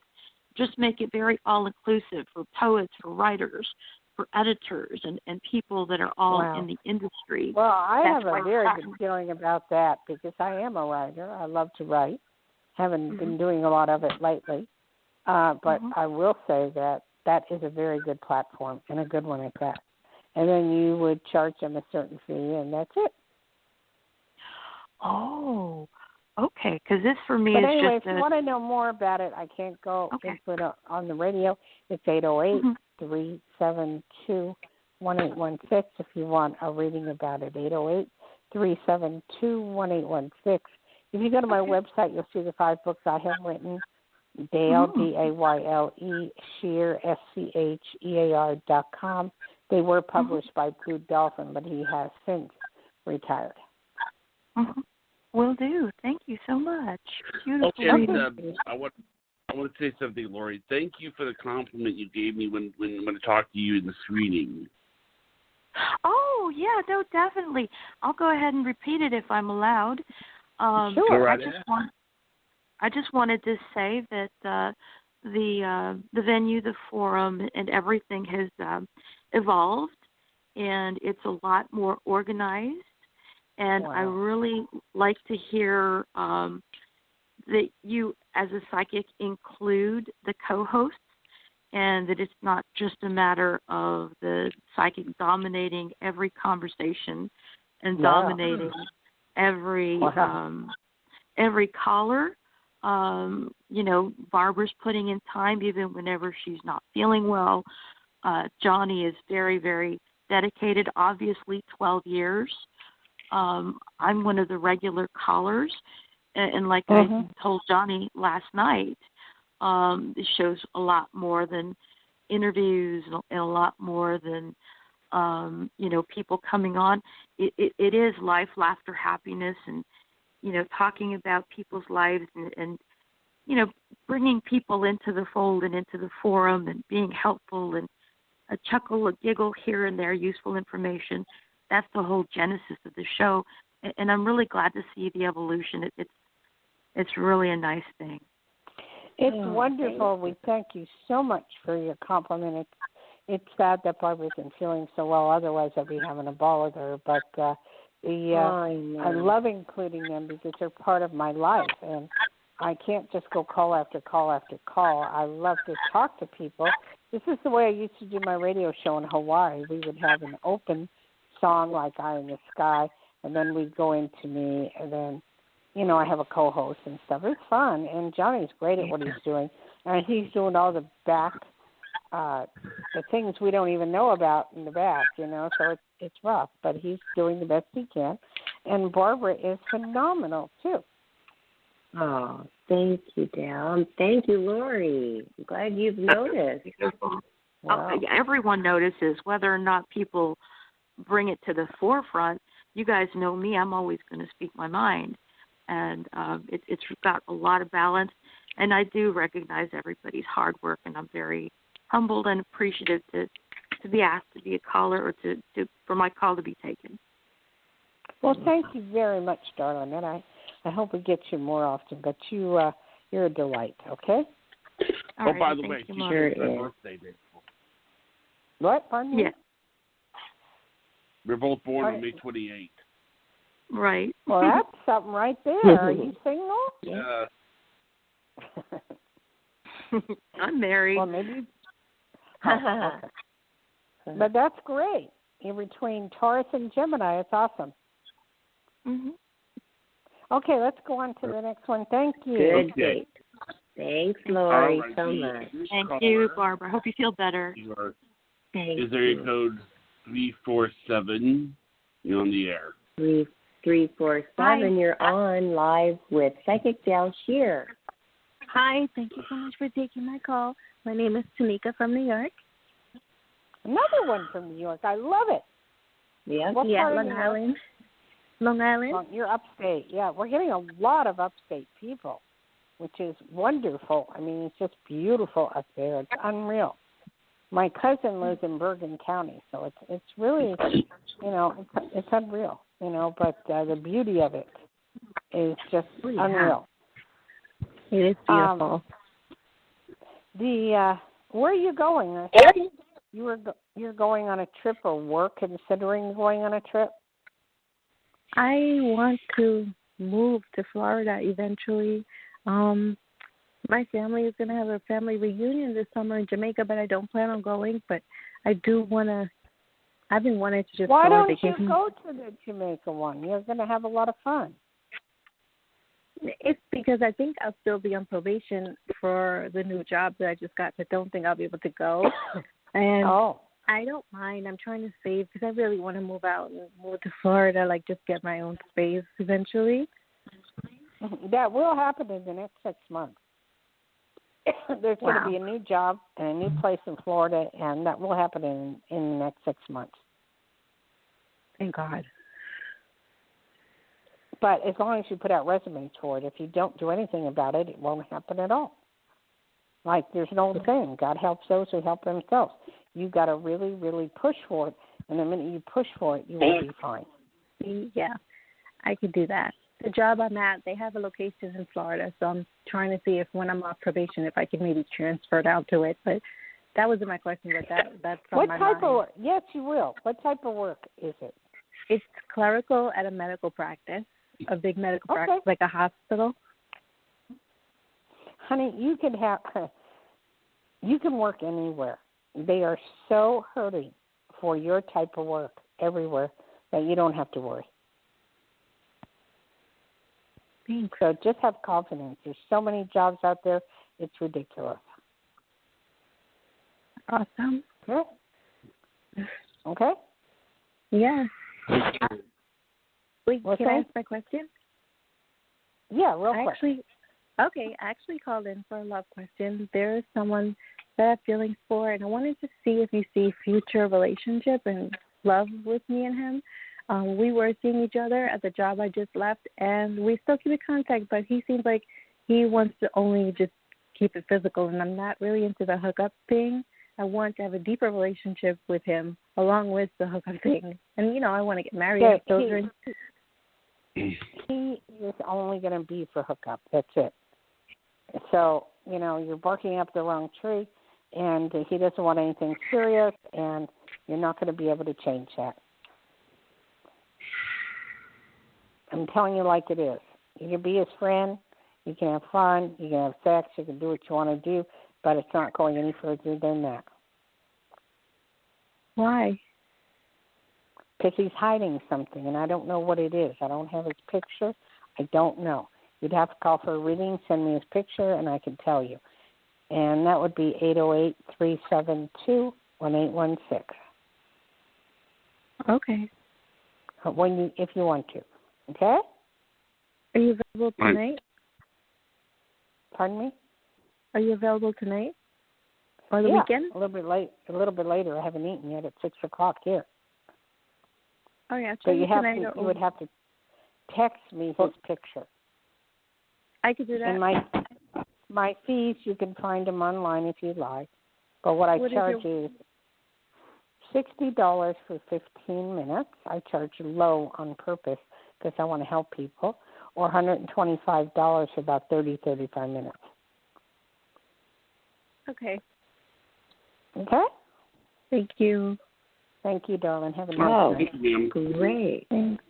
Just make it very all-inclusive for poets, for writers, for editors, and people that are all in the industry. Well, I have a very good feeling about that because I am a writer. I love to write. Haven't been doing a lot of it lately. But I will say that is a very good platform and a good one at that. And then you would charge them a certain fee, and that's it. Oh, okay. Because this for me but is anyway, just if you want to know more about it, I can't go into it on the radio. It's 808-372-1816 if you want a reading about it, 808-372-1816. If you go to my website, you'll see the 5 books I have written. Dayle, Dayle, Schear, SCHEAR.com. They were published by Blue Dolphin, but he has since retired. Will do. Thank you so much. Beautiful. Okay, I want to say something, Lori. Thank you for the compliment you gave me when I talked to you in the screening. Oh, yeah, no, definitely. I'll go ahead and repeat it if I'm allowed. Sure. I just wanted to say that the venue, the forum, and everything has evolved, and it's a lot more organized. And I really like to hear that you, as a psychic, include the co-hosts, and that it's not just a matter of the psychic dominating every conversation and dominating every caller. Barbara's putting in time even whenever she's not feeling well. Johnny is very, very dedicated, obviously 12 years. I'm one of the regular callers, and like I told Johnny last night, it shows a lot more than interviews and a lot more than people coming on. It is life, laughter, happiness, and talking about people's lives and bringing people into the fold and into the forum and being helpful and a chuckle, a giggle here and there, useful information. That's the whole genesis of the show, and I'm really glad to see the evolution. It's really a nice thing. It's wonderful. We thank you so much for your compliment. It's sad that Barbara isn't feeling so well. Otherwise, I'd be having a ball with her. But I love including them because they're part of my life, and I can't just go call after call after call. I love to talk to people. This is the way I used to do my radio show in Hawaii. We would have an open song like Eye in the Sky, and then we'd go into me, and then, I have a co-host and stuff. It's fun, and Johnny's great at what he's doing. And he's doing all the back, the things we don't even know about in the back, so it's rough, but he's doing the best he can. And Barbara is phenomenal, too. Oh, thank you, Dayle. Thank you, Lori. I'm glad you've noticed. Everyone notices, whether or not people bring it to the forefront. You guys know me. I'm always going to speak my mind. And it's got a lot of balance. And I do recognize everybody's hard work, and I'm very humbled and appreciative to be asked to be a caller or for my call to be taken. Well, thank you very much, darling. And I hope we get you more often. But you're a delight, okay? By the way, she's my birthday day. What? Pardon me? Yeah. We're both born on May 28th. Right. Well, that's something right there. Are you single? Yeah. I'm married. Well, maybe. Okay. But that's great. You're between Taurus and Gemini. It's awesome. Okay, let's go on to the next one. Thank you. Good date. Thanks, Lori, so much. Thank you, Barbara. Hope you feel better. Is area code 347? You're on the air. 347. You're on live with Psychic Dayle Schear. Hi, thank you so much for taking my call. My name is Tanika from New York. Another one from New York. I love it. Yeah, Long Island. Long Island? You're upstate. Yeah, we're getting a lot of upstate people, which is wonderful. I mean, it's just beautiful up there. It's unreal. My cousin lives in Bergen County, so it's really, it's unreal, but the beauty of it is just unreal. It is beautiful. Where are you going? You're going on a trip or work, considering going on a trip? I want to move to Florida eventually. My family is going to have a family reunion this summer in Jamaica, but I don't plan on going. But I do want to. I've been wanting to just Why go on don't vacation. you go to the Jamaica one? You're going to have a lot of fun. It's because I think I'll still be on probation for the new job that I just got. I don't think I'll be able to go. And I don't mind. I'm trying to save because I really want to move out and move to Florida, like just get my own space eventually. That will happen in the next 6 months. There's going to be a new job and a new place in Florida, and that will happen in the next 6 months. Thank God. But as long as you put out resumes for it, if you don't do anything about it, it won't happen at all. Like there's an old saying, God helps those who help themselves. You got to really, really push for it, and the minute you push for it, you will be fine. Yeah, I could do that. The job I'm at, they have a location in Florida, so I'm trying to see if when I'm off probation, if I can maybe transfer it out to it. But that wasn't my question, but that's on my mind. What type of work? Yes, you will. What type of work is it? It's clerical at a medical practice, a big medical practice, like a hospital. Honey, you can work anywhere. They are so hurting for your type of work everywhere that you don't have to worry. Thanks. So just have confidence. There's so many jobs out there, it's ridiculous. Awesome. Okay? Yeah. Wait, What's can that? I ask my question? Yeah, real quick. I actually called in for a love question. There is someone that I have feelings for, and I wanted to see if you see future relationship and love with me and him. We were seeing each other at the job I just left, and we still keep in contact, but he seems like he wants to only just keep it physical, and I'm not really into the hookup thing. I want to have a deeper relationship with him along with the hookup thing. And, I want to get married and have children. He is only going to be for hookup. That's it. So, you're barking up the wrong tree, and he doesn't want anything serious, and you're not going to be able to change that. I'm telling you like it is. You can be his friend. You can have fun. You can have sex. You can do what you want to do, but it's not going any further than that. Why? Because he's hiding something, and I don't know what it is. I don't have his picture. I don't know. You'd have to call for a reading, send me his picture, and I can tell you. And that would be 808-372-1816. Okay. If you want to. Okay? Are you available tonight? Pardon me? Are you available tonight? Or the weekend? A little bit later. I haven't eaten yet at 6:00 here. Oh yeah. So you would have to text me his picture. I could do that. And my fees, you can find them online if you like. But what I charge is $60 for 15 minutes. I charge low on purpose because I want to help people. Or $125 for about 35 minutes. Okay. Okay? Thank you. Thank you, darling. Have a nice night. Great. Thanks.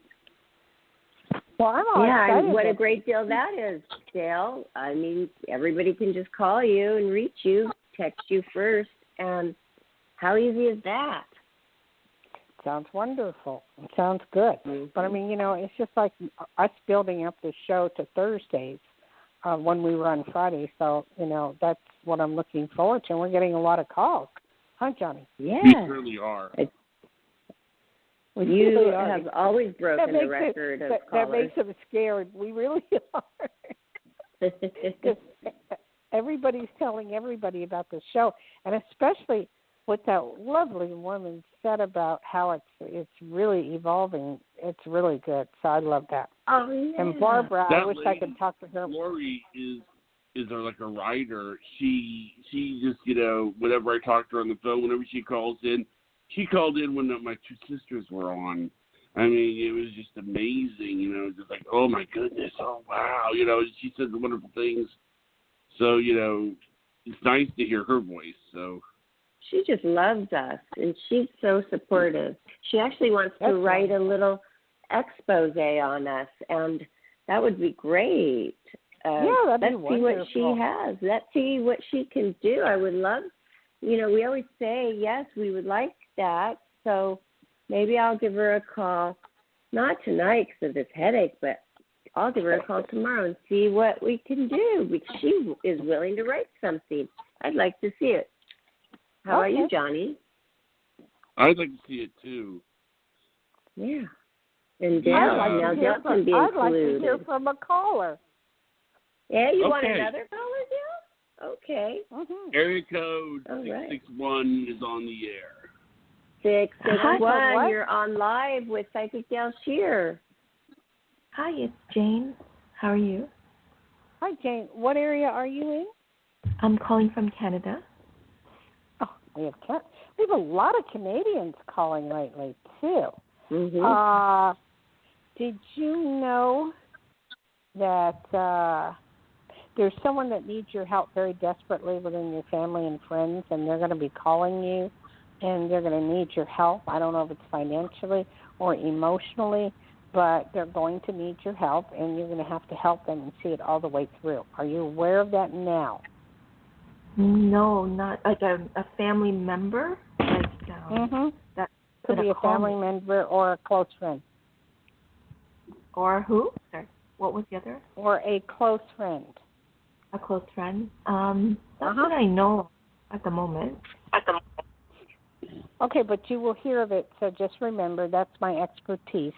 Well, I'm all excited. What a great deal that is, Dayle. I mean, everybody can just call you and reach you, text you first, and how easy is that? Sounds wonderful. It sounds good. Mm-hmm. But, I mean, it's just like us building up the show to Thursdays when we run Friday. So, that's what I'm looking forward to. And we're getting a lot of calls. Huh, Johnny? Yeah. We really are. You have always broken the record of callers. That makes them scared. We really are. Everybody's telling everybody about the show, and especially what that lovely woman said about how it's really evolving It's really good. So I love that. Oh, yeah. And Barbara, that I wish I could talk to her. Lori is like a writer. She just, whenever I talk to her on the phone, whenever she called in when my two sisters were on. I mean, it was just amazing, just like, oh my goodness, oh wow, she said the wonderful things. So, it's nice to hear her voice. So she just loves us, and she's so supportive. She actually wants to write a little expose on us, and that would be great. That'd be let's see what she has. Let's see what she can do. I would love, we always say, yes, we would like that. So maybe I'll give her a call, not tonight because of this headache, but I'll give her a call tomorrow and see what we can do, because she is willing to write something. I'd like to see it. How about you, Johnny? I'd like to see it too. Yeah. And Dayle, Dayle can be included. I'd like to hear from a caller. Yeah, you want another caller, Dayle? Okay. Mm-hmm. Area code 661 is on the air. 661, you're on live with Psychic Dayle Schear. Hi, it's Jane. How are you? Hi, Jane. What area are you in? I'm calling from Canada. Oh, we have a lot of Canadians calling lately, too. Mm-hmm. Did you know that there's someone that needs your help very desperately within your family and friends, and they're going to be calling you, and they're going to need your help? I don't know if it's financially or emotionally, but they're going to need your help, and you're going to have to help them and see it all the way through. Are you aware of that now? No, not like a family member. That could be a family member or a close friend. Or who? Sorry, what was the other? Or a close friend. A close friend. That's what I know at the moment. Okay, but you will hear of it. So just remember, that's my expertise.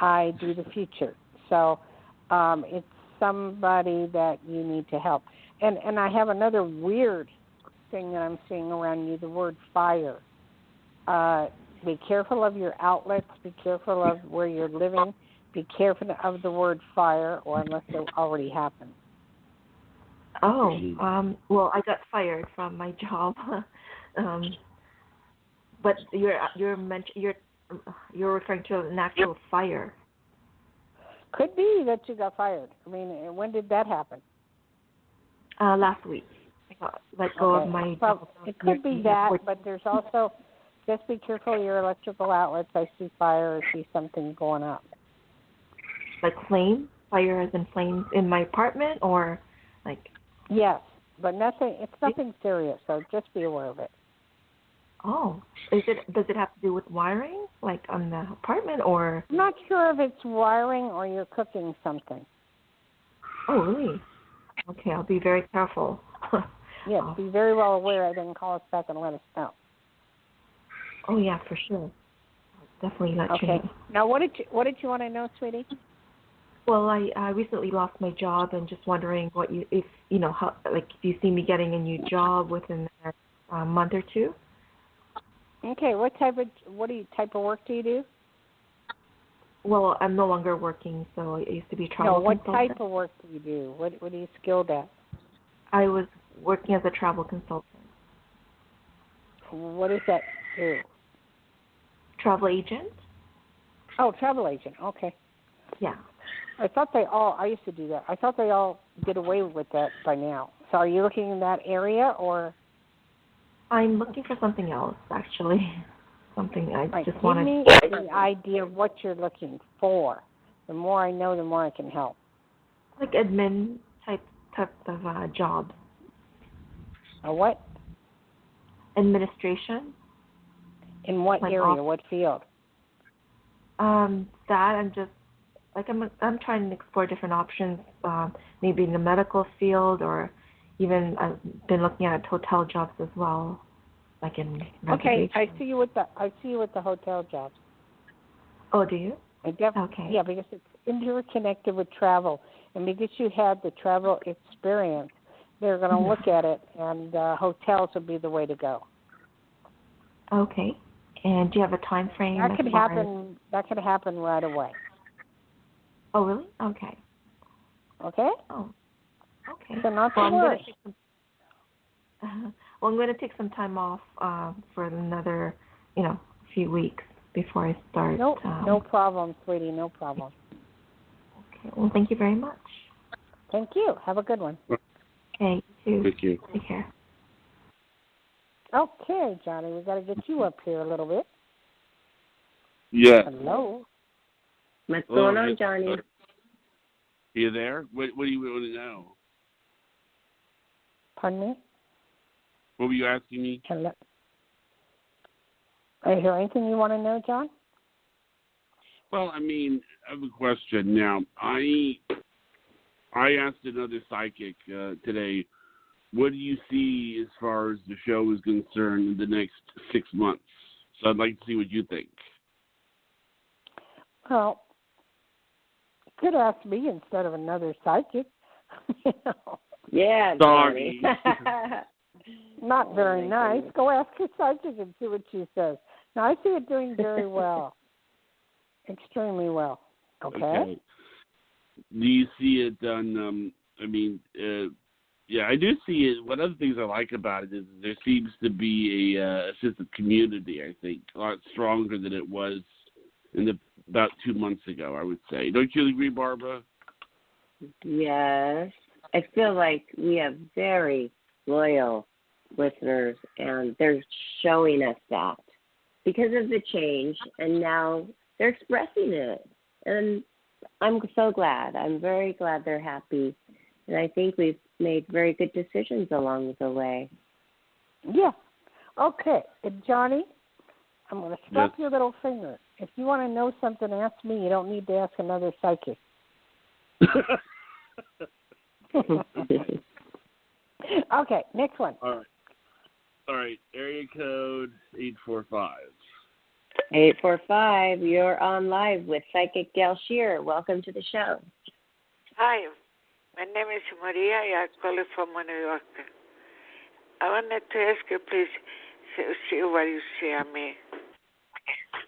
I do the future. So it's somebody that you need to help. And I have another weird thing that I'm seeing around you, the word fire. Be careful of your outlets. Be careful of where you're living. Be careful of the word fire, or unless it already happened. Oh, well, I got fired from my job. But you're referring to an actual fire. Could be that you got fired. I mean, when did that happen? Last week. I got let go of my job. It could be that, but there's also, just be careful of your electrical outlets. I see fire, I see something going up. Like flame? Fire as in flames in my apartment, or like? Yes, but nothing. It's nothing serious, so just be aware of it. Oh, does it have to do with wiring, like on the apartment, or? I'm not sure if it's wiring or you're cooking something. Oh, really? Okay, I'll be very careful. Yes, be very well aware, and then call us back and let us know. Oh yeah, for sure. I'll definitely let you know. Now, what did you want to know, sweetie? Well, I recently lost my job, and just wondering if you see me getting a new job within the next month or two. Okay, what type of work do you do? Well, I'm no longer working, so I used to be a travel consultant. What type of work do you do? What are you skilled at? I was working as a travel consultant. What does that do? Travel agent. Oh, travel agent. Okay. Yeah. I used to do that. I thought they all did away with that by now. So are you looking in that area, or? I'm looking for something else, actually. Something I just want to... Give me the idea of what you're looking for. The more I know, the more I can help. Like admin type of job. A what? Administration. In what area? What field? That I'm just I'm trying to explore different options. Maybe in the medical field, or even I've been looking at hotel jobs as well. Like in okay, I see you with the hotel jobs. Oh, do you? Okay. Yeah, because it's interconnected with travel, and because you had the travel experience, they're going to look at it, and hotels would be the way to go. Okay. And do you have a time frame? That could happen That could happen right away. Oh, really? Okay. Okay? Oh, okay. So not to well, worry. I'm going to take some time off for another, few weeks before I start. No problem, sweetie. No problem. Okay. Well, thank you very much. Thank you. Have a good one. Okay, you too. Thank you. Take care. Okay, Johnny, we got to get you up here a little bit. Yeah. Hello. What's going on, Johnny? You there? What do you want to know? Pardon me? What were you asking me? Hello. Is there anything you want to know, John? Well, I have a question. Now, I asked another psychic today, what do you see as far as the show is concerned in the next 6 months? So I'd like to see what you think. Well, you could ask me instead of another psychic. Yeah, Sorry. Not very nice. Goodness. Go ask your psychic and see what she says. Now, I see it doing very well. Extremely well. Okay? Do you see it done, yeah, I do see it. One of the things I like about it is there seems to be a sense of community, I think, a lot stronger than it was about 2 months ago, I would say. Don't you agree, Barbara? Yes. I feel like we have very loyal listeners, and they're showing us that because of the change, and now they're expressing it. And I'm so glad. I'm very glad they're happy. And I think we've made very good decisions along the way. Yeah. Okay. And Johnny, I'm going to slap your little finger. If you want to know something, ask me. You don't need to ask another psychic. Okay, next one. All right. Area code 845. 845, you're on live with Psychic Dayle Schear. Welcome to the show. Hi, my name is Maria. I call from New York. I wanted to ask you, please, see what you see on me.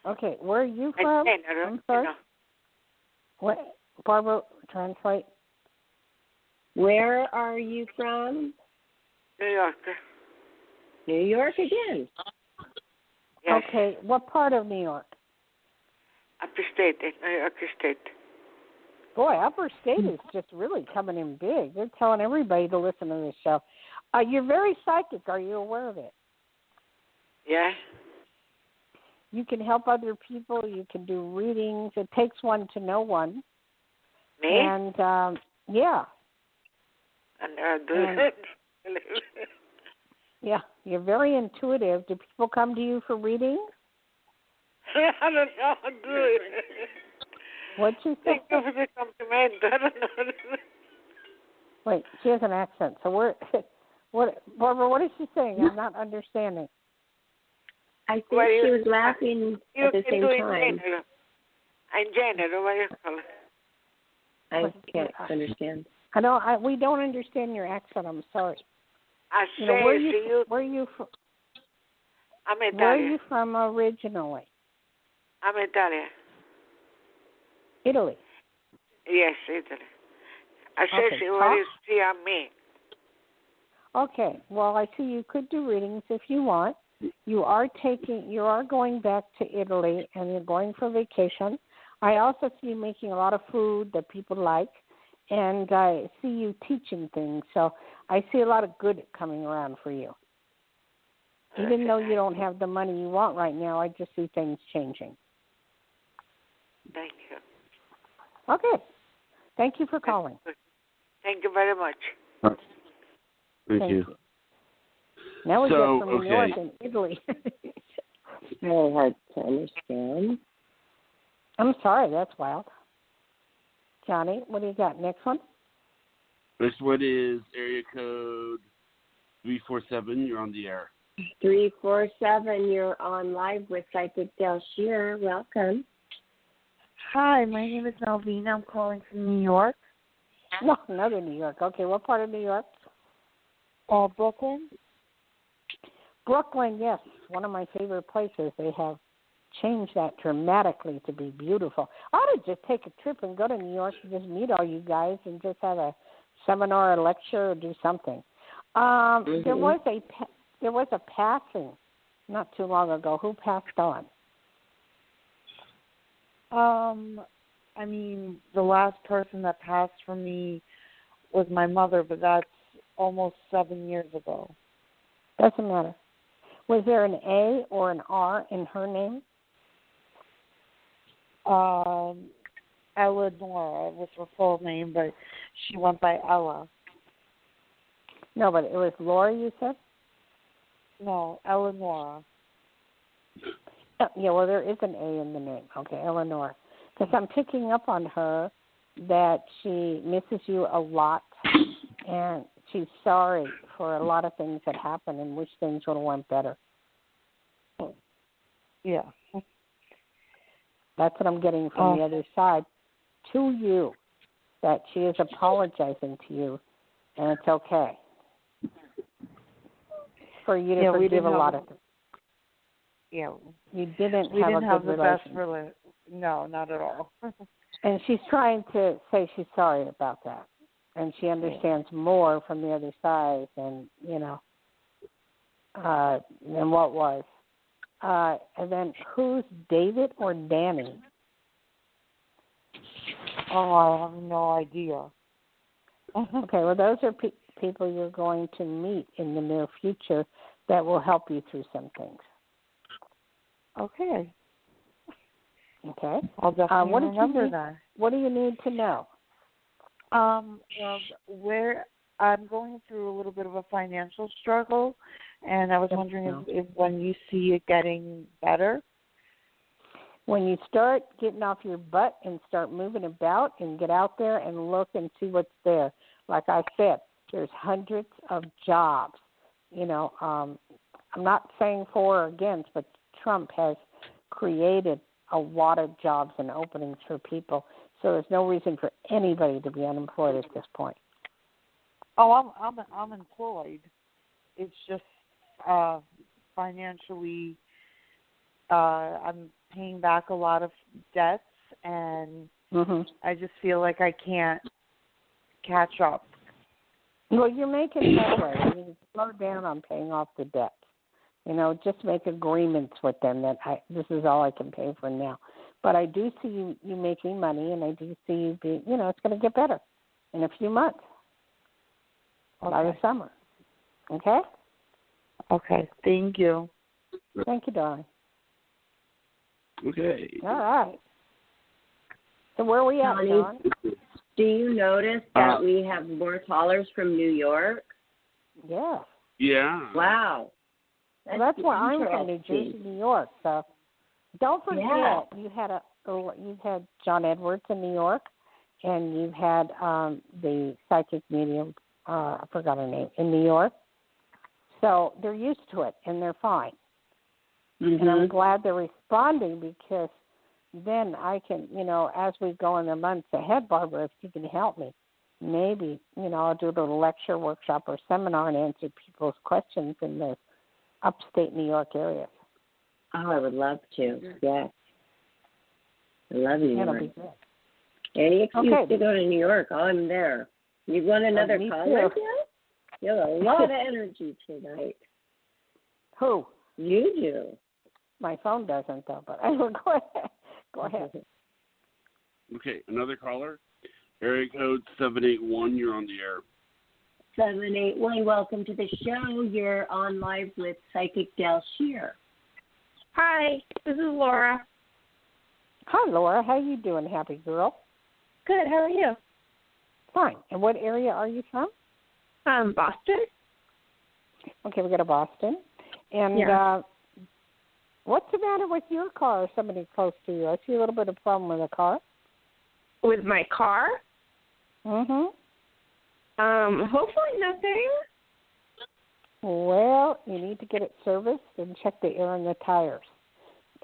Okay, where are you from? I'm sorry. What? Barbara, translate. Where are you from? New York. New York again. Yes. Okay, what part of New York? Upper State, New York State. Boy, Upper State is just really coming in big. They're telling everybody to listen to this show. You're very psychic. Are you aware of it? Yeah. You can help other people. You can do readings. It takes one to know one. Me? And, yeah. And do it. Yeah, you're very intuitive. Do people come to you for readings? I don't know how to do it. What'd you say? Thank you for the compliment. I don't know. Wait, she has an accent. So Barbara, what is she saying? I'm not understanding. I think she was laughing at the same time. In general, what do you call it? I can't understand. We don't understand your accent. I'm sorry. I say where are you from? I'm Italian. Where are you from originally? I'm Italian. Italy. Yes, Italy. I say see what you see on me. Okay. Well, I see you could do readings if you want. You are going back to Italy, and you're going for vacation. I also see you making a lot of food that people like, and I see you teaching things. So I see a lot of good coming around for you. Even though you don't have the money you want right now, I just see things changing. Thank you. Okay. Thank you for calling. Thank you very much. Thank you. Now we get from New York and Italy. Very hard to understand. I'm sorry, that's wild. Johnny, what do you got? Next one? Next one is area code 347. You're on the air. 347, you're on live with Psychic Dayle Schear. Welcome. Hi, my name is Malvina. I'm calling from New York. No, another New York. Okay, what part of New York? Brooklyn. Brooklyn, yes. One of my favorite places. They have change that dramatically to be beautiful. I ought to just take a trip and go to New York and just meet all you guys and just have a seminar, a lecture, or do something. There was a passing not too long ago. Who passed on? I mean, the last person that passed from me was my mother, but that's almost 7 years ago. Doesn't matter. Was there an A or an R in her name? Eleanor was her full name, but she went by Ella. No, but it was Laura, you said? No, Eleanor. Yeah, well, there is an A in the name. Okay, Eleanor. Because I'm picking up on her that she misses you a lot, and she's sorry for a lot of things that happened and wish things would have went better. Yeah. That's what I'm getting from the other side to you, that she is apologizing to you, and it's okay for you to forgive a lot of things. Yeah. You didn't we have didn't a have good the best relationship. No, not at all. And she's trying to say she's sorry about that. And she understands more from the other side than, than what was. And then who's David or Danny? Oh, I have no idea. Okay, well, those are people you're going to meet in the near future that will help you through some things. Okay. Okay. I'll definitely remember that. What do you need to know? Well, where I'm going through a little bit of a financial struggle, and I was wondering if when you see it getting better. When you start getting off your butt and start moving about and get out there and look and see what's there. Like I said, there's hundreds of jobs. I'm not saying for or against, but Trump has created a lot of jobs and openings for people. So there's no reason for anybody to be unemployed at this point. Oh, I'm employed. It's just financially, I'm paying back a lot of debts, and I just feel like I can't catch up. Well, you're making headway. You need to slow down on paying off the debt. Just make agreements with them that this is all I can pay for now. But I do see you making money, and I do see you being, it's going to get better in a few months by the summer. Okay? Okay. Thank you. Thank you, darling. Okay. All right. So where are we at, John? Do you notice that we have more callers from New York? Yeah. Yeah. Wow. That's why I'm from New Jersey, New York. So don't forget, you had John Edwards in New York, and you've had the psychic medium, I forgot her name, in New York. So they're used to it, and they're fine. And I'm glad they're responding, because then I can, as we go in the months ahead, Barbara, if you can help me, maybe, I'll do a little lecture, workshop, or seminar and answer people's questions in the upstate New York area. Oh, I would love to. Yes. I love New York. That'll be good. Any excuse to go to New York, I'm there. You want another caller? You have a lot of energy tonight. Who? You do. My phone doesn't, though, but I will go ahead. Go ahead. Okay, another caller. Area code 781, you're on the air. 781, welcome to the show. You're on live with Psychic Dayle Schear. Hi, this is Laura. Hi, Laura. How you doing, happy girl? Good. How are you? Fine. And what area are you from? Boston. Okay, we go to Boston. And what's the matter with your car or somebody close to you? I see a little bit of problem with the car. With my car? Hopefully nothing. Well, you need to get it serviced and check the air in the tires.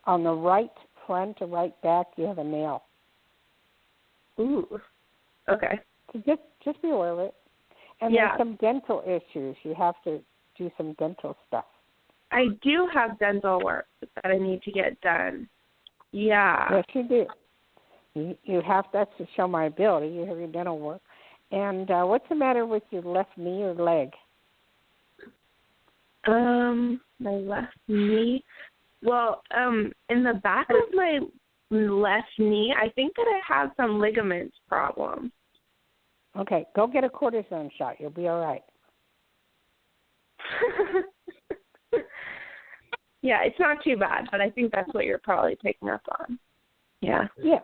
On the right front or right back, you have a nail. Ooh. Okay. So just be aware of it. And there's some dental issues. You have to do some dental stuff. I do have dental work that I need to get done. Yeah. Yes, you do. You have, that's to show my ability. You have your dental work. And what's the matter with your left knee or leg? My left knee. Well, in the back of my left knee, I think that I have some ligaments problem. Okay, go get a cortisone shot. You'll be all right. Yeah, it's not too bad, but I think that's what you're probably picking up on. Yeah. Yeah.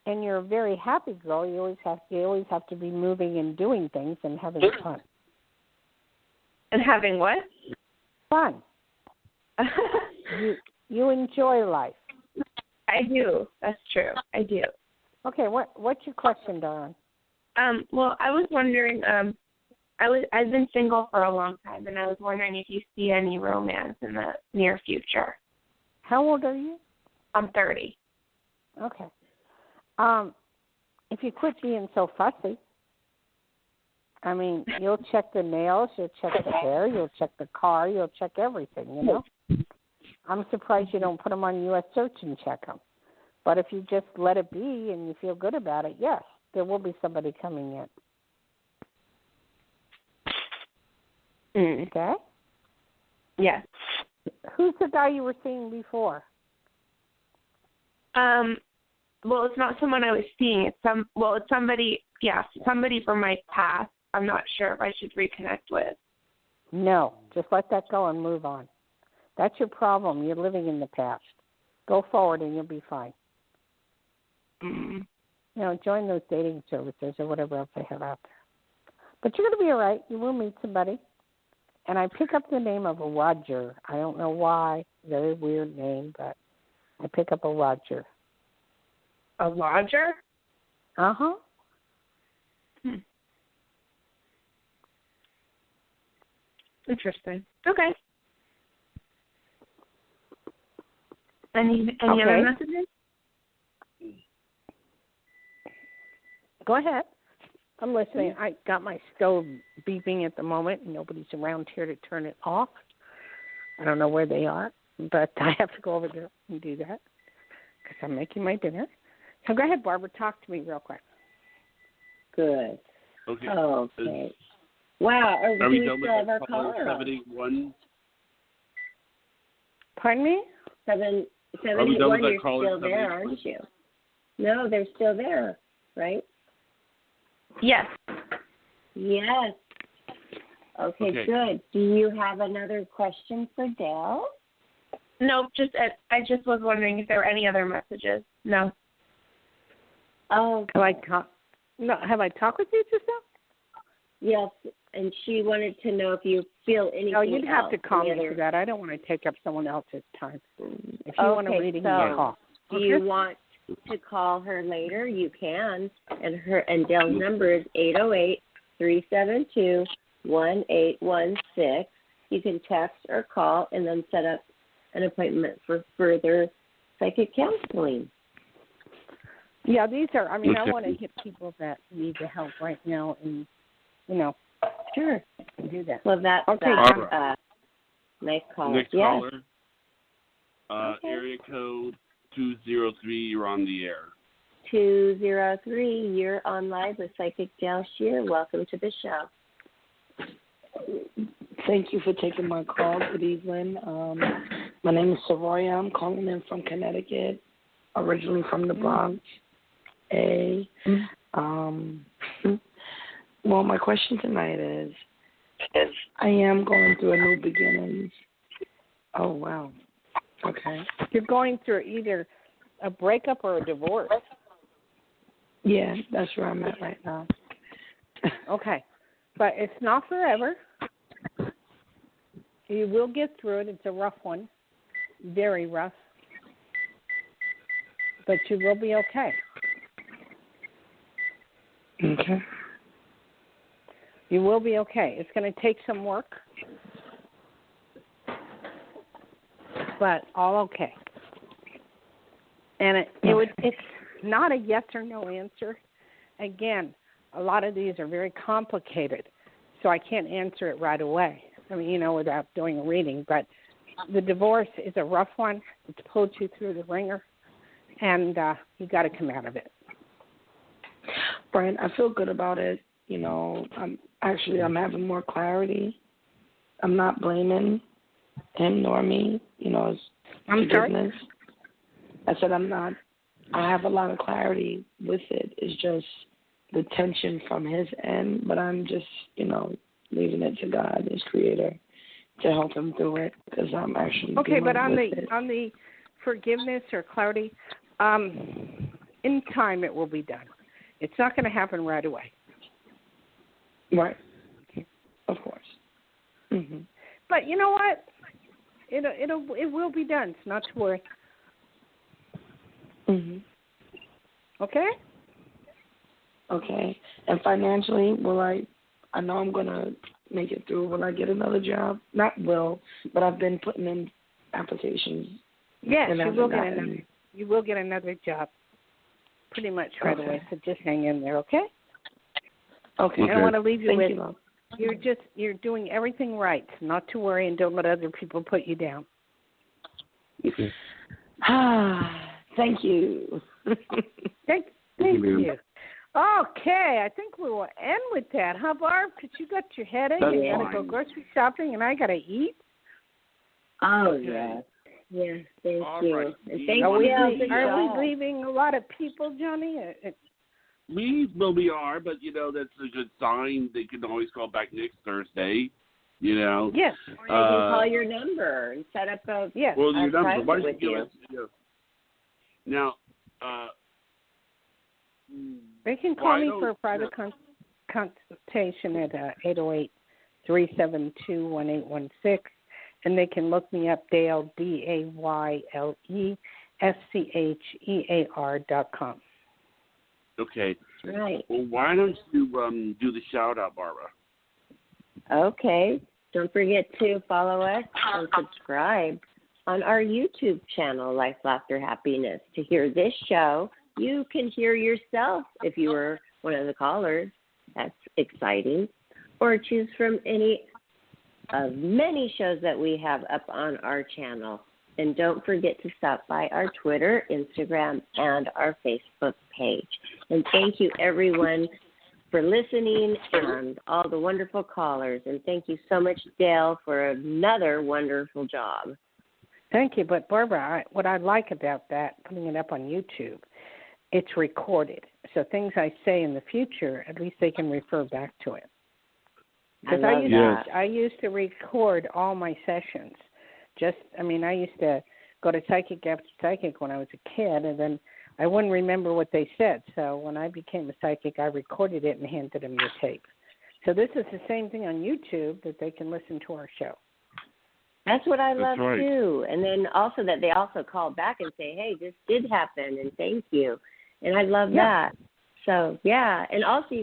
And you're a very happy girl. You always have to be moving and doing things and having fun. And having what? Fun. You enjoy life. I do. That's true. I do. Okay, what's your question, darling? Well, I was wondering, I've been single for a long time, and I was wondering if you see any romance in the near future. How old are you? I'm 30. Okay. If you quit being so fussy, I mean, you'll check the nails, you'll check the hair, you'll check the car, you'll check everything, you know? I'm surprised you don't put them on U.S. search and check them. But if you just let it be and you feel good about it, yes, there will be somebody coming in. Okay? Yes. Who's the guy you were seeing before? Well, it's not someone I was seeing. It's somebody, somebody from my past. I'm not sure if I should reconnect with. No, just let that go and move on. That's your problem. You're living in the past. Go forward and you'll be fine. Mm. You know, join those dating services or whatever else they have out there. But you're going to be all right. You will meet somebody. And I pick up the name of a Roger. I don't know why. Very weird name, but I pick up a Roger. A Roger? Uh-huh. Interesting. Okay. Any other messages? Go ahead. I'm listening. I got my stove beeping at the moment, and nobody's around here to turn it off. I don't know where they are, but I have to go over there and do that because I'm making my dinner. So go ahead, Barbara. Talk to me real quick. Good. Okay. Okay. Wow. Are we done still with have our caller caller? 781? Pardon me? 781, you're still there, aren't you? No, they're still there, right? Yes. Yes. Okay, good. Do you have another question for Dayle? No, I just was wondering if there were any other messages. No. Oh. Have I talked with you just now? Yes, and she wanted to know if you feel anything. No, you'd have else, to call me other... for that. I don't want to take up someone else's time. If you want to read it, you can call. Do you want to call her later? You can, and Dale's number is 808-372-1816. You can text or call and then set up an appointment for further psychic counseling. Yeah, these are, I mean, I want to hit people that need the help right now and, you know. Sure. Do that. Well, that's nice caller. Next caller. Area code 203, you're on the air. 203, you're on live with Psychic Dayle Schear. Welcome to the show. Thank you for taking my call. Good evening. My name is Soroya. I'm calling in from Connecticut, originally from the Bronx. Well, my question tonight is I am going through a new beginning. Oh, wow. Okay. You're going through either a breakup or a divorce. Yeah, that's where I'm at right now. Okay. But it's not forever. You will get through it. It's a rough one. Very rough. But you will be okay. Okay. You will be okay. It's going to take some work, but all okay. And it's not a yes or no answer. Again, a lot of these are very complicated, so I can't answer it right away. I mean, you know, without doing a reading. But the divorce is a rough one. It's pulled you through the ringer. and you got to come out of it. Brian, I feel good about it. You know, I'm having more clarity. I'm not blaming him nor me. You know, it's forgiveness. I said I have a lot of clarity with it. It's just the tension from his end, but I'm just, you know, leaving it to God, his creator, to help him through it, because I'm actually okay. But on it. the forgiveness or clarity, in time it will be done. It's not going to happen right away. Right. Of course. Mm-hmm. But you know what? It will be done. It's not to worry. Mhm. Okay. Okay. And financially, I know I'm gonna make it through. Will I get another job? Not will, but I've been putting in applications. Yes, you will get another job. Pretty much right away. So just hang in there, okay? Okay. And I want to leave you with you. You're doing everything right. Not to worry, and don't let other people put you down. Okay. Thank you. Thank you. Okay, I think we will end with that, huh, Barb? Because you got your headache and you got to go grocery shopping, and I got to eat. Oh, yes. Yes, thank you. Right. And thank Are you. we leaving a lot of people, Johnny? We are, but, you know, that's a good sign. They can always call back next Thursday, you know. Yes. Or they can call your number and set up a Well, your number. Why don't with you you. give us, now, they can call me for a private consultation at 808-372-1816, and they can look me up, Dayle, DAYLESCHEAR.com. Okay. Right. Well, why don't you do the shout-out, Barbara? Okay. Don't forget to follow us and subscribe on our YouTube channel, Life, Laughter, Happiness. To hear this show, you can hear yourself if you were one of the callers. That's exciting. Or choose from any of many shows that we have up on our channel. And don't forget to stop by our Twitter, Instagram, and our Facebook page. And thank you, everyone, for listening and all the wonderful callers. And thank you so much, Dayle, for another wonderful job. Thank you. But, Barbara, what I like about that, putting it up on YouTube, it's recorded. So things I say in the future, at least they can refer back to it. Because I used to record all my sessions. I used to go to psychic after psychic when I was a kid, and then I wouldn't remember what they said. So when I became a psychic, I recorded it and handed them the tape. So this is the same thing on YouTube, that they can listen to our show. That's what I love, too. And then also that they also call back and say, hey, this did happen, and thank you. And I love that. So, yeah. And also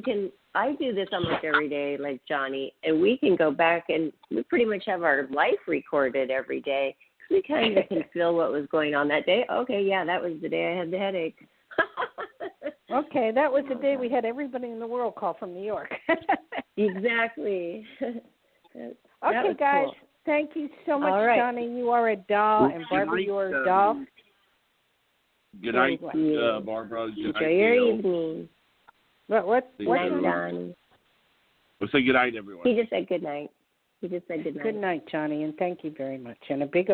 I do this almost every day, like Johnny, and we can go back and we pretty much have our life recorded every day. We kind of can feel what was going on that day. Okay, yeah, that was the day I had the headache. Okay, that was the day we had everybody in the world call from New York. Exactly. Okay, guys, cool. Thank you so much, right. Johnny. You are a doll, and Barbara, you are a doll. Good night, Barbara. Good Enjoy night, your Dayle. evening. What? Good night, Johnny. We'll say good night, everyone. He just said good night. Good night, Johnny, and thank you very much. And a big